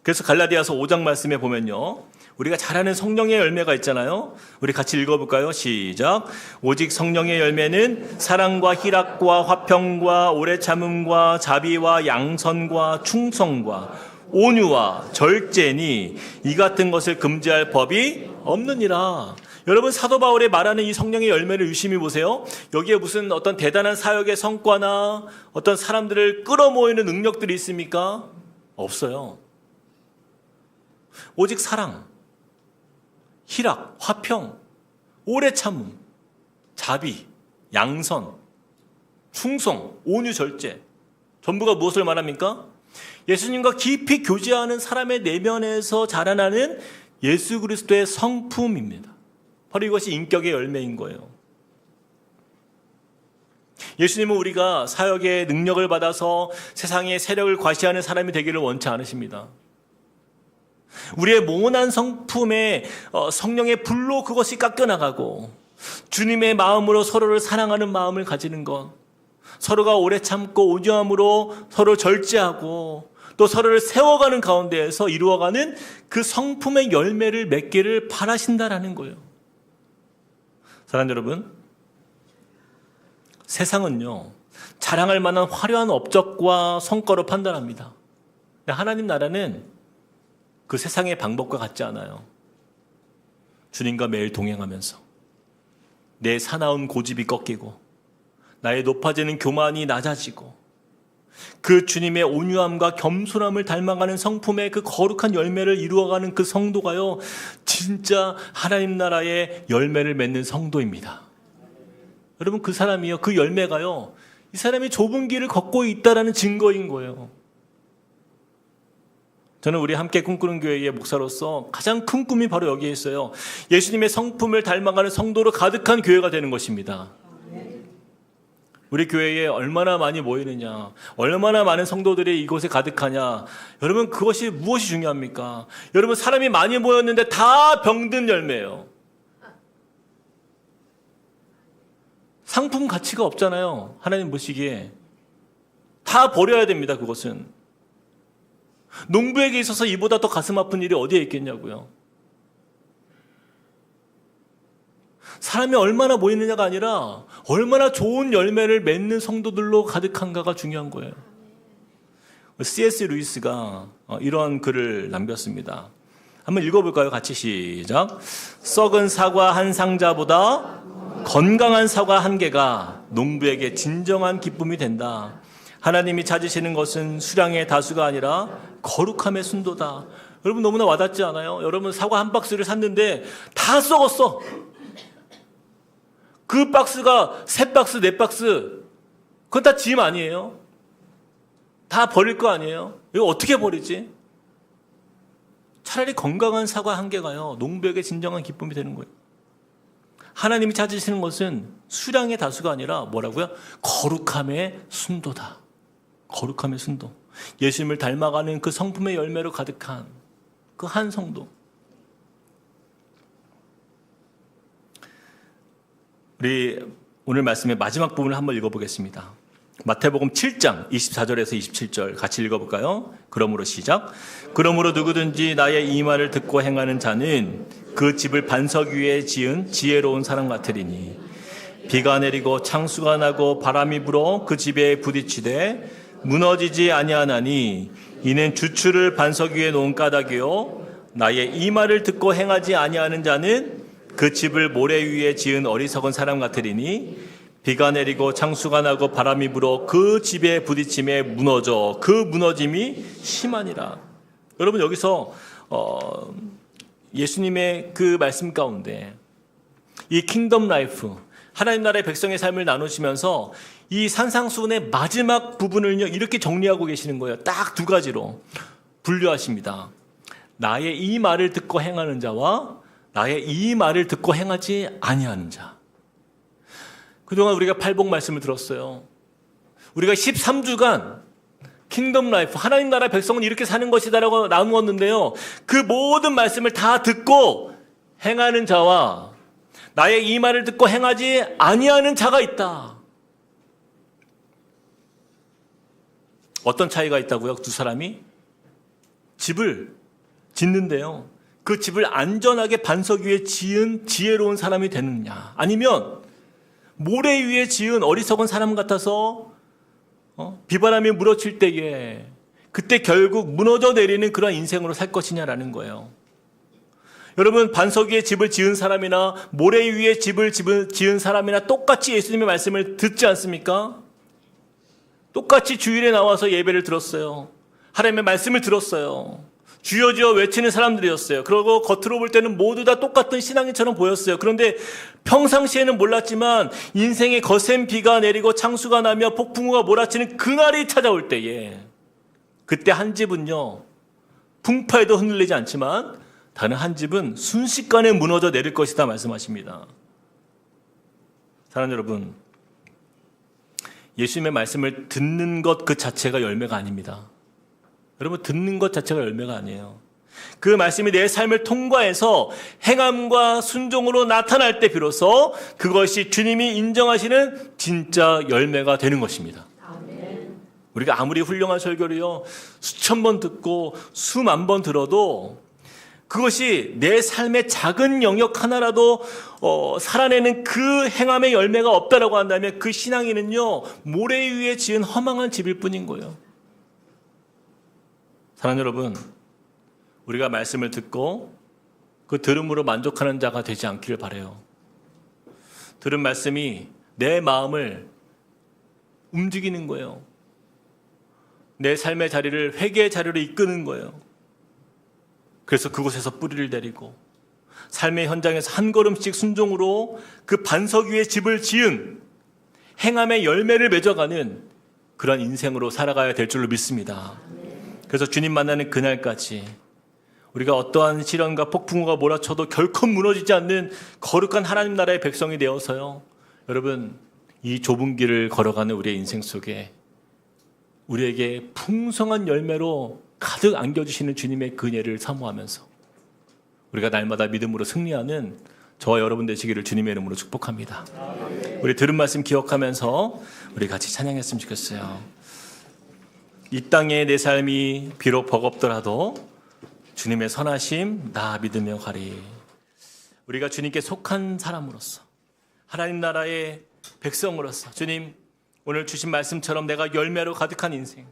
그래서 갈라디아서 5장 말씀에 보면요, 우리가 잘 아는 성령의 열매가 있잖아요. 우리 같이 읽어볼까요? 시작. 오직 성령의 열매는 사랑과 희락과 화평과 오래 참음과 자비와 양선과 충성과 온유와 절제니 이 같은 것을 금지할 법이 없느니라. 여러분, 사도 바울이 말하는 이 성령의 열매를 유심히 보세요. 여기에 무슨 어떤 대단한 사역의 성과나 어떤 사람들을 끌어모이는 능력들이 있습니까? 없어요. 오직 사랑, 희락, 화평, 오래 참음, 자비, 양선, 충성, 온유, 절제, 전부가 무엇을 말합니까? 예수님과 깊이 교제하는 사람의 내면에서 자라나는 예수 그리스도의 성품입니다. 바로 이것이 인격의 열매인 거예요. 예수님은 우리가 사역의 능력을 받아서 세상의 세력을 과시하는 사람이 되기를 원치 않으십니다. 우리의 모난 성품에 성령의 불로 그것이 깎여나가고 주님의 마음으로 서로를 사랑하는 마음을 가지는 것, 서로가 오래 참고 온유함으로 서로 절제하고 또 서로를 세워가는 가운데에서 이루어가는 그 성품의 열매를 맺기를 바라신다라는 거예요. 사랑하는 여러분, 세상은요, 자랑할 만한 화려한 업적과 성과로 판단합니다. 하나님 나라는 그 세상의 방법과 같지 않아요. 주님과 매일 동행하면서 내 사나운 고집이 꺾이고 나의 높아지는 교만이 낮아지고 그 주님의 온유함과 겸손함을 닮아가는 성품의 그 거룩한 열매를 이루어가는 그 성도가요, 진짜 하나님 나라의 열매를 맺는 성도입니다. 여러분, 그 사람이요, 그 열매가요, 이 사람이 좁은 길을 걷고 있다라는 증거인 거예요. 저는 우리 함께 꿈꾸는 교회의 목사로서 가장 큰 꿈이 바로 여기에 있어요. 예수님의 성품을 닮아가는 성도로 가득한 교회가 되는 것입니다. 우리 교회에 얼마나 많이 모이느냐, 얼마나 많은 성도들이 이곳에 가득하냐, 여러분, 그것이 무엇이 중요합니까? 여러분, 사람이 많이 모였는데 다 병든 열매예요. 상품 가치가 없잖아요. 하나님 보시기에 다 버려야 됩니다. 그것은 농부에게 있어서 이보다 더 가슴 아픈 일이 어디에 있겠냐고요. 사람이 얼마나 모이느냐가 아니라 얼마나 좋은 열매를 맺는 성도들로 가득한가가 중요한 거예요. C.S. 루이스가 이런 글을 남겼습니다. 한번 읽어볼까요? 같이 시작. 썩은 사과 한 상자보다 건강한 사과 한 개가 농부에게 진정한 기쁨이 된다. 하나님이 찾으시는 것은 수량의 다수가 아니라 거룩함의 순도다. 여러분, 너무나 와닿지 않아요? 여러분, 사과 한 박스를 샀는데 다 썩었어. 그 박스가 3박스, 4박스 그건 다 짐 아니에요? 다 버릴 거 아니에요? 이거 어떻게 버리지? 차라리 건강한 사과 한 개가요, 농부에게 진정한 기쁨이 되는 거예요. 하나님이 찾으시는 것은 수량의 다수가 아니라 뭐라고요? 거룩함의 순도다. 거룩함의 순도. 예수님을 닮아가는 그 성품의 열매로 가득한 그 한 성도. 우리 오늘 말씀의 마지막 부분을 한번 읽어보겠습니다. 마태복음 7장 24절에서 27절 같이 읽어볼까요? 그러므로 시작. 그러므로 누구든지 나의 이 말을 듣고 행하는 자는 그 집을 반석 위에 지은 지혜로운 사람 같으리니 비가 내리고 창수가 나고 바람이 불어 그 집에 부딪히되 무너지지 아니하나니 이는 주추를 반석 위에 놓은 까닭이요 나의 이 말을 듣고 행하지 아니하는 자는 그 집을 모래 위에 지은 어리석은 사람 같으리니 비가 내리고 창수가 나고 바람이 불어 그 집에 부딪힘에 무너져 그 무너짐이 심하니라. 여러분, 여기서 예수님의 그 말씀 가운데 이 킹덤 라이프, 하나님 나라의 백성의 삶을 나누시면서 이 산상수훈의 마지막 부분을요 이렇게 정리하고 계시는 거예요. 딱 두 가지로 분류하십니다. 나의 이 말을 듣고 행하는 자와 나의 이 말을 듣고 행하지 아니하는 자. 그동안 우리가 팔복 말씀을 들었어요. 우리가 13주간 킹덤 라이프, 하나님 나라 백성은 이렇게 사는 것이다라고 나누었는데요. 그 모든 말씀을 다 듣고 행하는 자와 나의 이 말을 듣고 행하지 아니하는 자가 있다. 어떤 차이가 있다고요? 두 사람이? 집을 짓는데요. 그 집을 안전하게 반석 위에 지은 지혜로운 사람이 되느냐, 아니면 모래 위에 지은 어리석은 사람 같아서 비바람이 물어칠 때에 그때 결국 무너져 내리는 그런 인생으로 살 것이냐라는 거예요. 여러분, 반석 위에 집을 지은 사람이나 모래 위에 집을 지은 사람이나 똑같이 예수님의 말씀을 듣지 않습니까? 똑같이 주일에 나와서 예배를 들었어요. 하나님의 말씀을 들었어요. 주여 주여 외치는 사람들이었어요. 그리고 겉으로 볼 때는 모두 다 똑같은 신앙인처럼 보였어요. 그런데 평상시에는 몰랐지만 인생의 거센 비가 내리고 창수가 나며 폭풍우가 몰아치는 그날이 찾아올 때에 그때 한 집은요 풍파에도 흔들리지 않지만 다른 한 집은 순식간에 무너져 내릴 것이다 말씀하십니다. 사랑하는 여러분, 예수님의 말씀을 듣는 것 그 자체가 열매가 아닙니다. 여러분, 듣는 것 자체가 열매가 아니에요. 그 말씀이 내 삶을 통과해서 행함과 순종으로 나타날 때 비로소 그것이 주님이 인정하시는 진짜 열매가 되는 것입니다. 아멘. 우리가 아무리 훌륭한 설교를요 수천 번 듣고 수만 번 들어도 그것이 내 삶의 작은 영역 하나라도 살아내는 그 행함의 열매가 없다라고 한다면 그 신앙인은요 모래 위에 지은 허망한 집일 뿐인 거예요. 사랑하는 여러분, 우리가 말씀을 듣고 그 들음으로 만족하는 자가 되지 않기를 바라요. 들은 말씀이 내 마음을 움직이는 거예요. 내 삶의 자리를 회개의 자리로 이끄는 거예요. 그래서 그곳에서 뿌리를 내리고 삶의 현장에서 한 걸음씩 순종으로 그 반석 위에 집을 지은 행함의 열매를 맺어가는 그런 인생으로 살아가야 될 줄로 믿습니다. 그래서 주님 만나는 그날까지 우리가 어떠한 시련과 폭풍우가 몰아쳐도 결코 무너지지 않는 거룩한 하나님 나라의 백성이 되어서요, 여러분, 이 좁은 길을 걸어가는 우리의 인생 속에 우리에게 풍성한 열매로 가득 안겨주시는 주님의 그네를 사모하면서 우리가 날마다 믿음으로 승리하는 저와 여러분 되시기를 주님의 이름으로 축복합니다. 우리 들은 말씀 기억하면서 우리 같이 찬양했으면 좋겠어요. 이 땅에 내 삶이 비록 버겁더라도 주님의 선하심 나 믿으며 가리. 우리가 주님께 속한 사람으로서, 하나님 나라의 백성으로서 주님 오늘 주신 말씀처럼 내가 열매로 가득한 인생,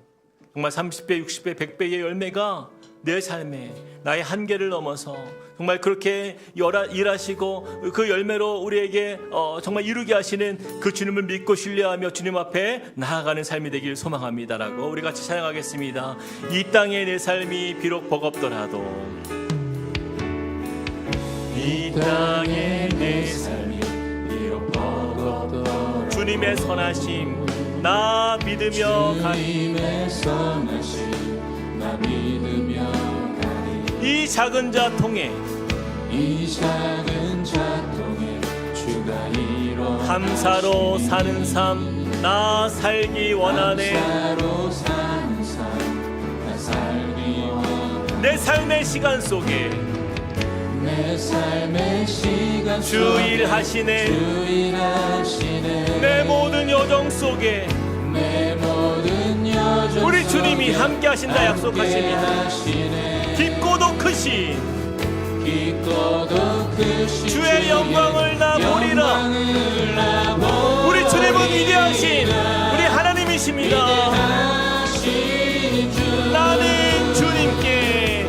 정말 30배, 60배, 100배의 열매가 내 삶에 나의 한계를 넘어서 정말 그렇게 일하시고 그 열매로 우리에게 정말 이루게 하시는 그 주님을 믿고 신뢰하며 주님 앞에 나아가는 삶이 되길 소망합니다라고 우리 같이 찬양하겠습니다. 이 땅에 내 삶이 비록 버겁더라도, 이 땅에 내 삶이 비록 버겁더라도 주님의 선하심 나 믿으며 가리. 주님의 선하심 나 믿으며 가리. 이 작은 자 통해 이 작은 자통에 주가 이뤄 감사로 사는 삶 나 살기 원하네. 감사로 사는 삶 나 살기 원하네. 내 삶의 시간 속에 내 삶의 시간 주 속에 일하시네. 주 일하시네. 내 모든 여정 속에 내 모든 여정 우리 주님이 속에 함께 하신다 약속하십니다. 함께하시네. 깊고도 크신 깊고도 크신 주의 영광을 나 보리라. 영광을 나 보리라. 우리 주님은 위대하신 우리 하나님이십니다. 위대하신 주. 나는 주님께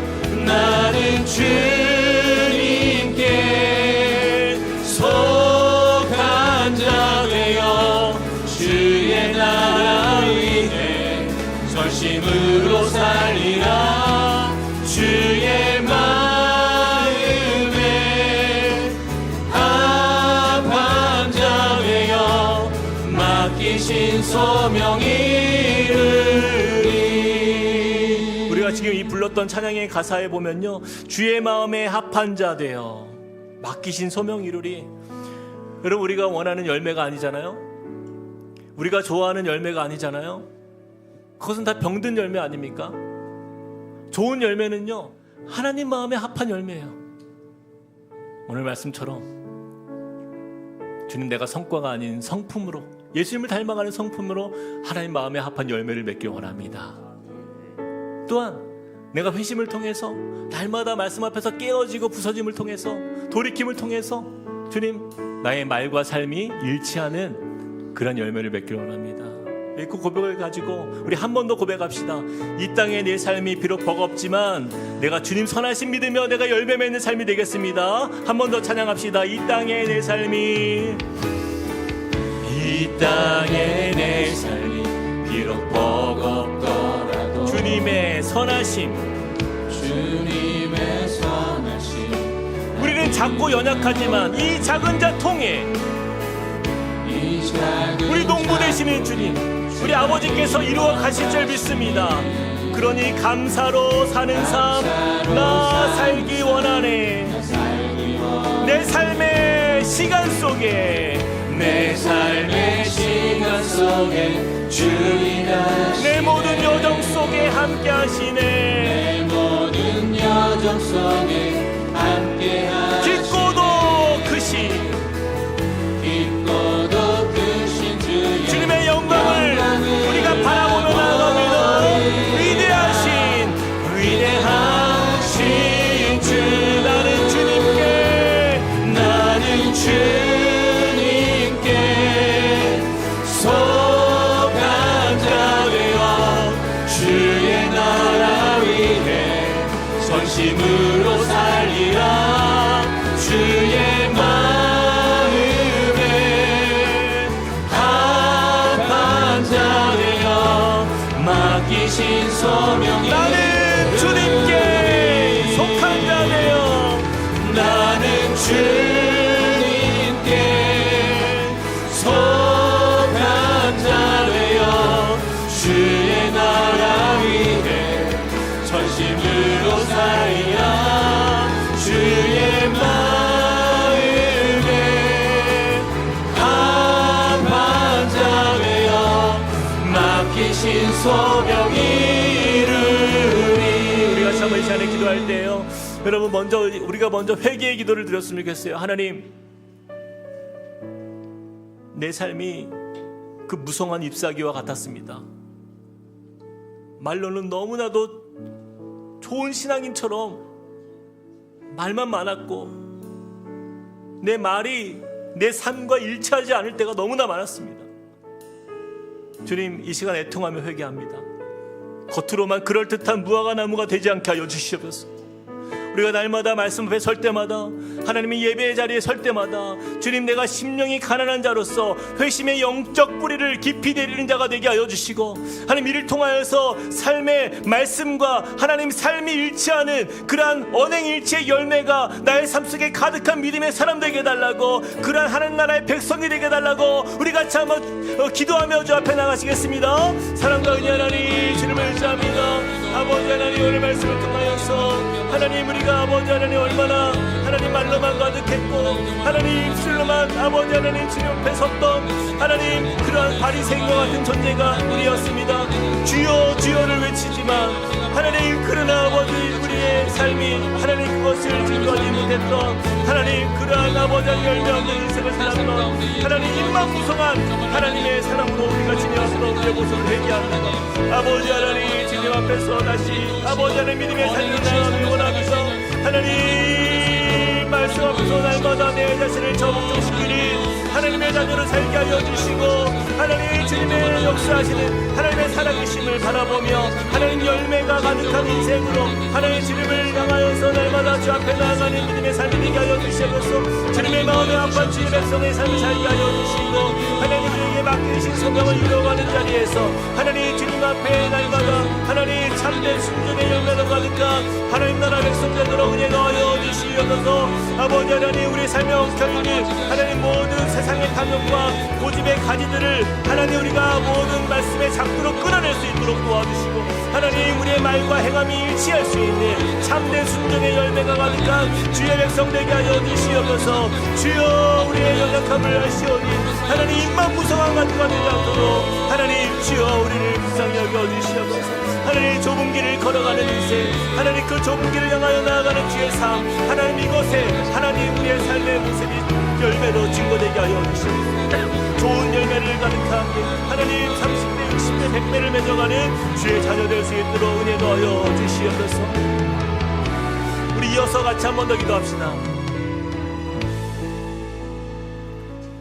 속한 자 되어 주의 나라 위에 전심으로 살리라. 주의 마음에 합한 자 되어 맡기신 소명이 이루리. 우리가 지금 이 불렀던 찬양의 가사에 보면요, 주의 마음에 합한 자 되어 맡기신 소명 이루리. 여러분, 우리가 원하는 열매가 아니잖아요. 우리가 좋아하는 열매가 아니잖아요. 그것은 다 병든 열매 아닙니까? 좋은 열매는요, 하나님 마음에 합한 열매예요. 오늘 말씀처럼 주님, 내가 성과가 아닌 성품으로, 예수님을 닮아가는 성품으로 하나님 마음에 합한 열매를 맺길 원합니다. 또한 내가 회심을 통해서 날마다 말씀 앞에서 깨어지고 부서짐을 통해서 돌이킴을 통해서 주님, 나의 말과 삶이 일치하는 그런 열매를 맺길 원합니다. 그 고백을 가지고 우리 한 번 더 고백합시다. 이 땅에 내 삶이 비록 버겁지만 내가 주님 선하심 믿으며 내가 열매 맺는 삶이 되겠습니다. 한 번 더 찬양합시다. 이 땅에 내 삶이 비록 버겁더라도 주님의 선하심 우리는 작고 연약하지만 이 작은 자 통해 우리 농부 되시는 주님, 우리 아버지께서 이루어 가실 줄 믿습니다. 그러니 감사로 사는 삶 나 살기 원하네. 내 삶의 시간 속에 주 일하시네. 내 모든 여정 속에 함께 하시네. 깊고도 크신 주님의 영광을 우리가 바라보며 나아갑니다. 위대하신 주, 나는 주님께 속한 자 되어 주의 나라 위에 전심으로 살리라. 주의 마음에 합한 자 되어 맡기신 소명이 나는 주님께 속한 자 되어 나는 주님께 속한 자 되어 주의 나라 위에 전심으로 살리라. 주의 마음에 합한 자 되어 맡기신 소명이 이루리. 우리가 참 이 시간에 기도할 때요, 여러분, 우리가 먼저 회개의 기도를 드렸으면 좋겠어요. 하나님, 내 삶이 그 무성한 잎사귀와 같았습니다. 말로는 너무나도 좋은 신앙인처럼 말만 많았고 내 말이 내 삶과 일치하지 않을 때가 너무나 많았습니다. 주님, 이 시간 애통하며 회개합니다. 겉으로만 그럴듯한 무화과 나무가 되지 않게 하여 주시옵소서. 우리 우리가 날마다 말씀 앞에 설 때마다, 하나님의 예배의 자리에 설 때마다 주님, 내가 심령이 가난한 자로서 회심의 영적 뿌리를 깊이 내리는 자가 되게 하여 주시고, 하나님 이를 통하여서 삶의 말씀과 하나님 삶이 일치하는 그러한 언행일치의 열매가 나의 삶 속에 가득한 믿음의 사람 되게 해달라고, 그러한 하나님 나라의 백성이 되게 해달라고 우리 같이 한번 기도하며 주 앞에 나가시겠습니다. 사랑과 은혜 하나님 주님을 의지합니다. 아버지 하나님, 오늘 말씀을 통하여서 하나님, 우리가 아버지 하나님 얼마나 하나님 말로만 가득했고 하나님 입술로만 아버지 하나님 주님 앞에 섰던 하나님 그러한 바리새인과 같은 존재가 우리였습니다. 주여 주여를 외치지만 하나님, 그러나 아버지 우리의 삶이 하나님 그것을 증거하지 못했던 하나님, 그러한 아버지 열매 없는 인생을 살았던 하나님 입만 무성한 하나님의 사랑으로 우리가 주님 앞으로 우리의 모습을 회개합니다. 아버지 하나님, 주님 앞에서 다시 아버지 하나님 믿음의 삶을 나아가길 원합니다. 하나님 말씀 앞에서 날마다 내 자신을 저복종시키는 하나님의 자녀로 살게 하여 주시고, 하나님 주님의 역사하시는 하나님의 살아계심을 바라보며 하나님 열매가 가득한 인생으로 하나님 주님을 향하여서 날마다 주 앞에 나아가는 믿음의 삶이 되게 하여 주시옵소서. 주님의 마음에 아픈 주의 백성의 삶을 살게 하여 주시고, 하나님 우리에게 맡기신 소명을 이루어가는 자리에서 하나님 주님 앞에 날마다 하나님 참된 순종의 열매로 가득한 하나님 나라 백성되도록 은혜가 하여 주시옵소서. 아버지 하나님, 우리 삶에 엉켜있는 하나님 모든 세상의 탐욕과 고집의 가지들을 하나님 우리가 모든 말씀의 작두로 끊어낼 수 있도록 도와주시고, 하나님 우리의 말과 행함이 일치할 수 있는 참된 순종의 열매가 가득한 주의 백성 되게 하여 주시옵소서. 주여 우리의 연약함을 아시오니 하나님 입만 무성한 가지가 되지 않도록 하나님 주여 우리를 불쌍히 여겨 주시옵소서. 하나님 좁은 길을 걸어가는 인생, 하나님 그 좁은 길을 향하여 나아가는 주의 삶, 하나님 이곳에 하나님 우리의 삶의 모습이 열매로 증거되게 하여 주시옵소서. 좋은 열매를 가득하게 하나님 30배, 60배, 100배를 맺어가는 주의 자녀 될 수 있도록 은혜도 하여 주시옵소서. 우리 이어서 같이 한 번 더 기도합시다.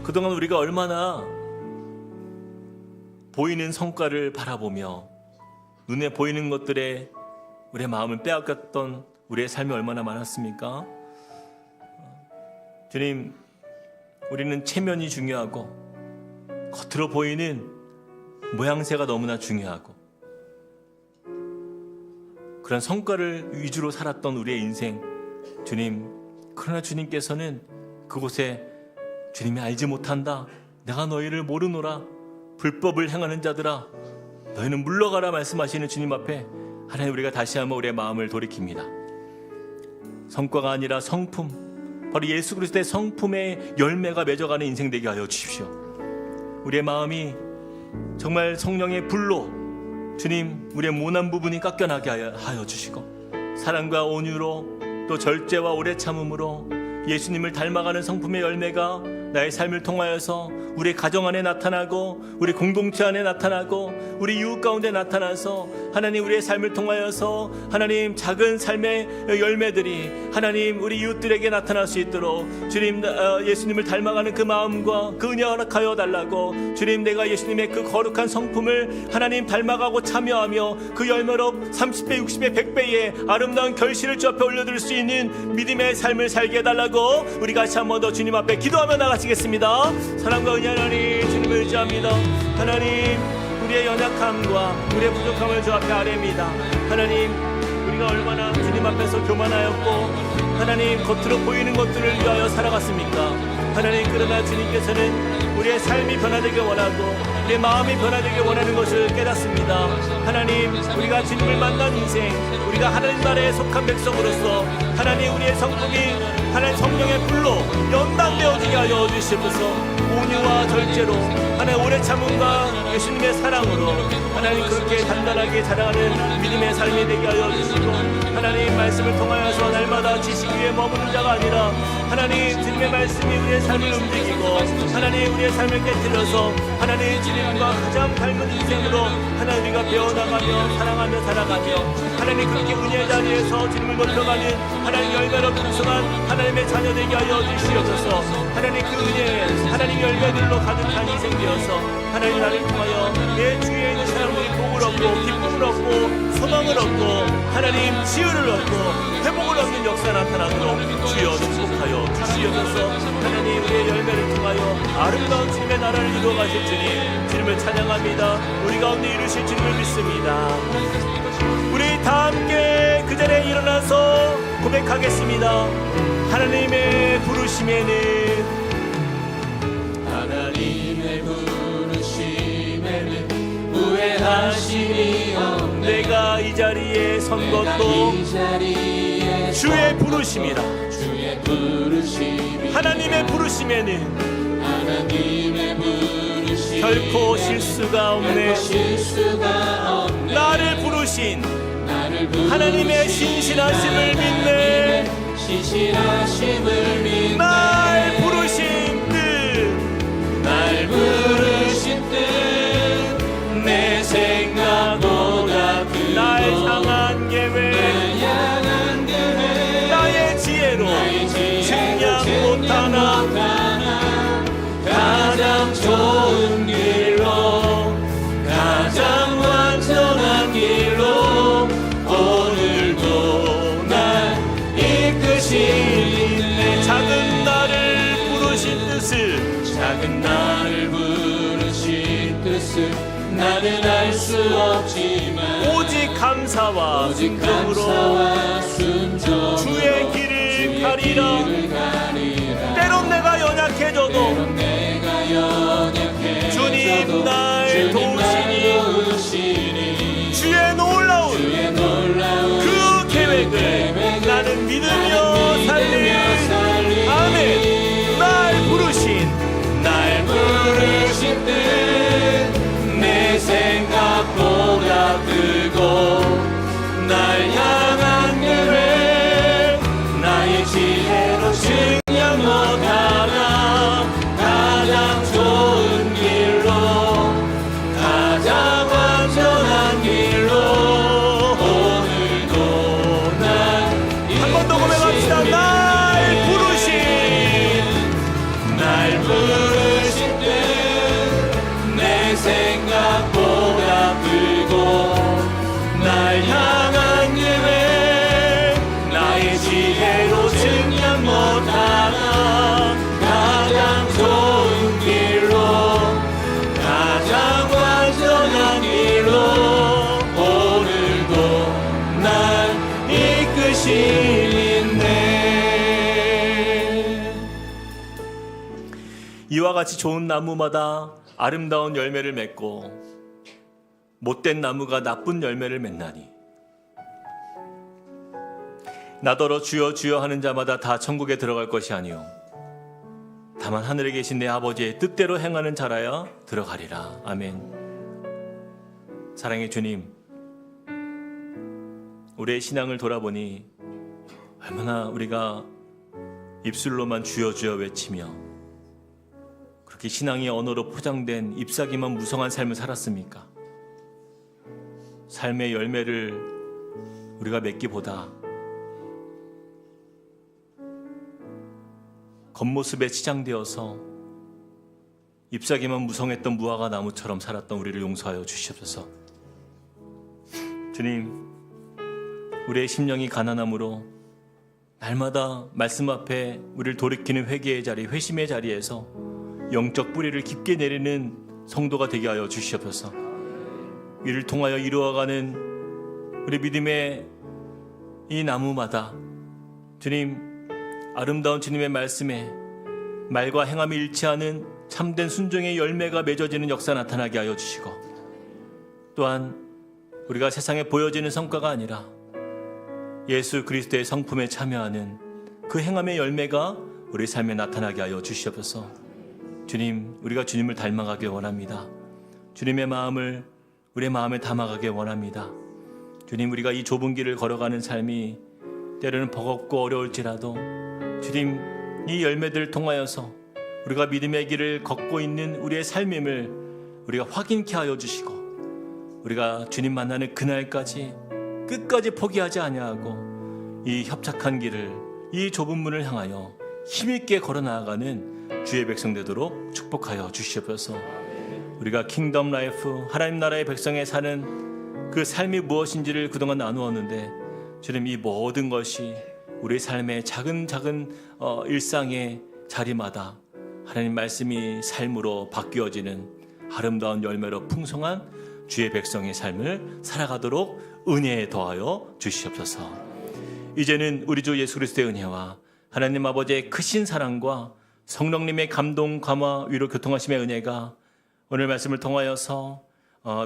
그동안 우리가 얼마나 보이는 성과를 바라보며 눈에 보이는 것들에 우리의 마음을 빼앗겼던 우리의 삶이 얼마나 많았습니까? 주님, 우리는 체면이 중요하고 겉으로 보이는 모양새가 너무나 중요하고 그런 성과를 위주로 살았던 우리의 인생, 주님, 그러나 주님께서는 그곳에 주님이 알지 못한다, 내가 너희를 모르노라, 불법을 행하는 자들아 너희는 물러가라 말씀하시는 주님 앞에 하나님 우리가 다시 한번 우리의 마음을 돌이킵니다. 성과가 아니라 성품, 바로 예수 그리스도의 성품의 열매가 맺어가는 인생 되게 하여 주십시오. 우리의 마음이 정말 성령의 불로 주님 우리의 모난 부분이 깎여나게 하여 주시고, 사랑과 온유로 또 절제와 오래 참음으로 예수님을 닮아가는 성품의 열매가 나의 삶을 통하여서 우리 가정 안에 나타나고 우리 공동체 안에 나타나고 우리 이웃 가운데 나타나서 하나님 우리의 삶을 통하여서 하나님 작은 삶의 열매들이 하나님 우리 이웃들에게 나타날 수 있도록 주님 예수님을 닮아가는 그 마음과 그 은혜 허락하여 달라고, 주님 내가 예수님의 그 거룩한 성품을 하나님 닮아가고 참여하며 그 열매로 30배 60배 100배의 아름다운 결실을 주 앞에 올려드릴 수 있는 믿음의 삶을 살게 해달라고 우리 같이 한 번 더 주님 앞에 기도하며 나가시겠습니다. 사랑과 은혜 하나님 주님을 의지합니다. 하나님 우리의 연약함과 우리의 부족함을 주 앞에 아뢰입니다. 하나님 우리가 얼마나 주님 앞에서 교만하였고 하나님 겉으로 보이는 것들을 위하여 살아갔습니까? 하나님 그러나 주님께서는 우리의 삶이 변화되길 원하고 우리의 마음이 변화되길 원하는 것을 깨닫습니다. 하나님 우리가 주님을 만난 인생, 우리가 하나님 나라에 속한 백성으로서 하나님 우리의 성품이 하나님 성령의 불로 연단되어지게 하여 주시옵소서. 온유와 절제로 하나님 오래 참음과 예수님의 사랑으로 하나님 그렇게 단단하게 자라가는 믿음의 삶이 되게 하여 주시고, 하나님 말씀을 통하여서 날마다 지식 위에 머무는 자가 아니라 하나님 주님의 말씀이 우리의 삶을 움직이고 하나님 우리의 삶을 깨뜨려서 하나님 주님과 가장 닮은 인생으로 하나님 우리가 배워나가며 사랑하며 살아가며 하나님 그렇게 은혜의 자리에서 주님을 높여가는 하나님 열매로 풍성한 하나님의 자녀 되게 하여 주시옵소서. 하나님 그 은혜 하나님 열매들로 가득한 인생 되어서 하나님 나를 통하여 내 주위에 있는 사람들이 복을 얻고 기쁨을 얻고 소망을 얻고 하나님 치유를 얻고 회복을 얻는 역사 나타나도록 주여 축복하여 주시옵소서. 하나님 우리의 열매를 통하여 아름다운 주님의 나라를 이루어 가실 주님을 찬양합니다. 우리 가운데 이루실 주님을 믿습니다. 우리 다 함께 그 자리에 일어나서 고백하겠습니다. 하나님의 부르심에는 후회하심이 없네. 내가 이 자리에 선 것도 주의 부르심이라. 하나님의 부르심에는 결코 실수가 없네. 나를 부르신 하나님의 신실하심을 믿네. 날 부르신 뜻 내 생각보다 날 향한 계획 나의 지혜로 측량 못하나 가장 좋은 길로 가장 완전한 길로 오늘도 날 이끄시네. 작은 나를 부르신 뜻을 나는 알 수 없지만 오직 감사와 순종으로 주의 길을 가리라. 때론 내가 연약해져도 주님 날 도우시니 주의 놀라운 그 계획을 나는 믿으며 살리. 아멘. 날 부르신 뜻 생각보다 크고 날 향한 계획 나의 지혜로 측량 못하나 가장 좋은 길로 가장 완전한 길로 오늘도 날 한 번 더 고백합시다. 날 부르신 뜻 내 생각보다 크고 날 향한 계획 나의 지혜로 측량 못하나 가장 좋은 길로 가장 완전한 길로 오늘도 날 이끄시네. 이와 같이 좋은 나무마다 아름다운 열매를 맺고 못된 나무가 나쁜 열매를 맺나니 나더러 주여 주여 하는 자마다 다 천국에 들어갈 것이 아니요 다만 하늘에 계신 내 아버지의 뜻대로 행하는 자라야 들어가리라. 아멘. 사랑의 주님, 우리의 신앙을 돌아보니 얼마나 우리가 입술로만 주여 주여 외치며 그렇게 신앙의 언어로 포장된 잎사귀만 무성한 삶을 살았습니까? 삶의 열매를 우리가 맺기보다 겉모습에 치장되어서 잎사귀만 무성했던 무화과 나무처럼 살았던 우리를 용서하여 주시옵소서. 주님, 우리의 심령이 가난함으로 날마다 말씀 앞에 우리를 돌이키는 회개의 자리, 회심의 자리에서 영적 뿌리를 깊게 내리는 성도가 되게 하여 주시옵소서. 이를 통하여 이루어가는 우리 믿음의 이 나무마다 주님, 아름다운 주님의 말씀에 말과 행함이 일치하는 참된 순종의 열매가 맺어지는 역사 나타나게 하여 주시고, 또한 우리가 세상에 보여지는 성과가 아니라 예수 그리스도의 성품에 참여하는 그 행함의 열매가 우리 삶에 나타나게 하여 주시옵소서. 주님, 우리가 주님을 닮아가길 원합니다. 주님의 마음을 우리의 마음에 담아가길 원합니다. 주님, 우리가 이 좁은 길을 걸어가는 삶이 때로는 버겁고 어려울지라도 주님, 이 열매들을 통하여서 우리가 믿음의 길을 걷고 있는 우리의 삶임을 우리가 확인케 하여 주시고, 우리가 주님 만나는 그날까지 끝까지 포기하지 아니하고 이 협착한 길을 이 좁은 문을 향하여 힘있게 걸어 나아가는 주의 백성 되도록 축복하여 주시옵소서. 우리가 킹덤 라이프, 하나님 나라의 백성에 사는 그 삶이 무엇인지를 그동안 나누었는데, 주님, 이 모든 것이 우리 삶의 작은 일상의 자리마다 하나님 말씀이 삶으로 바뀌어지는 아름다운 열매로 풍성한 주의 백성의 삶을 살아가도록 은혜에 더하여 주시옵소서. 이제는 우리 주 예수 그리스도의 은혜와 하나님 아버지의 크신 사랑과 성령님의 감동, 감화, 위로, 교통하심의 은혜가 오늘 말씀을 통하여서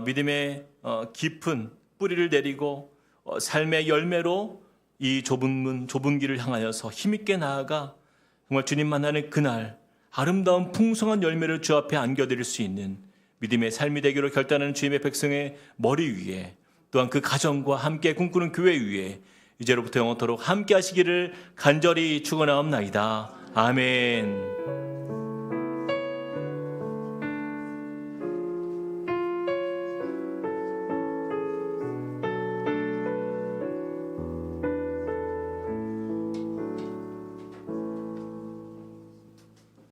믿음의 깊은 뿌리를 내리고 삶의 열매로 이 좁은 문, 좁은 길을 향하여서 힘있게 나아가 정말 주님 만나는 그날 아름다운 풍성한 열매를 주 앞에 안겨드릴 수 있는 믿음의 삶이 되기로 결단하는 주님의 백성의 머리 위에, 또한 그 가정과 함께 꿈꾸는 교회 위에 이제로부터 영원토록 함께 하시기를 간절히 축원하옵나이다. 아멘.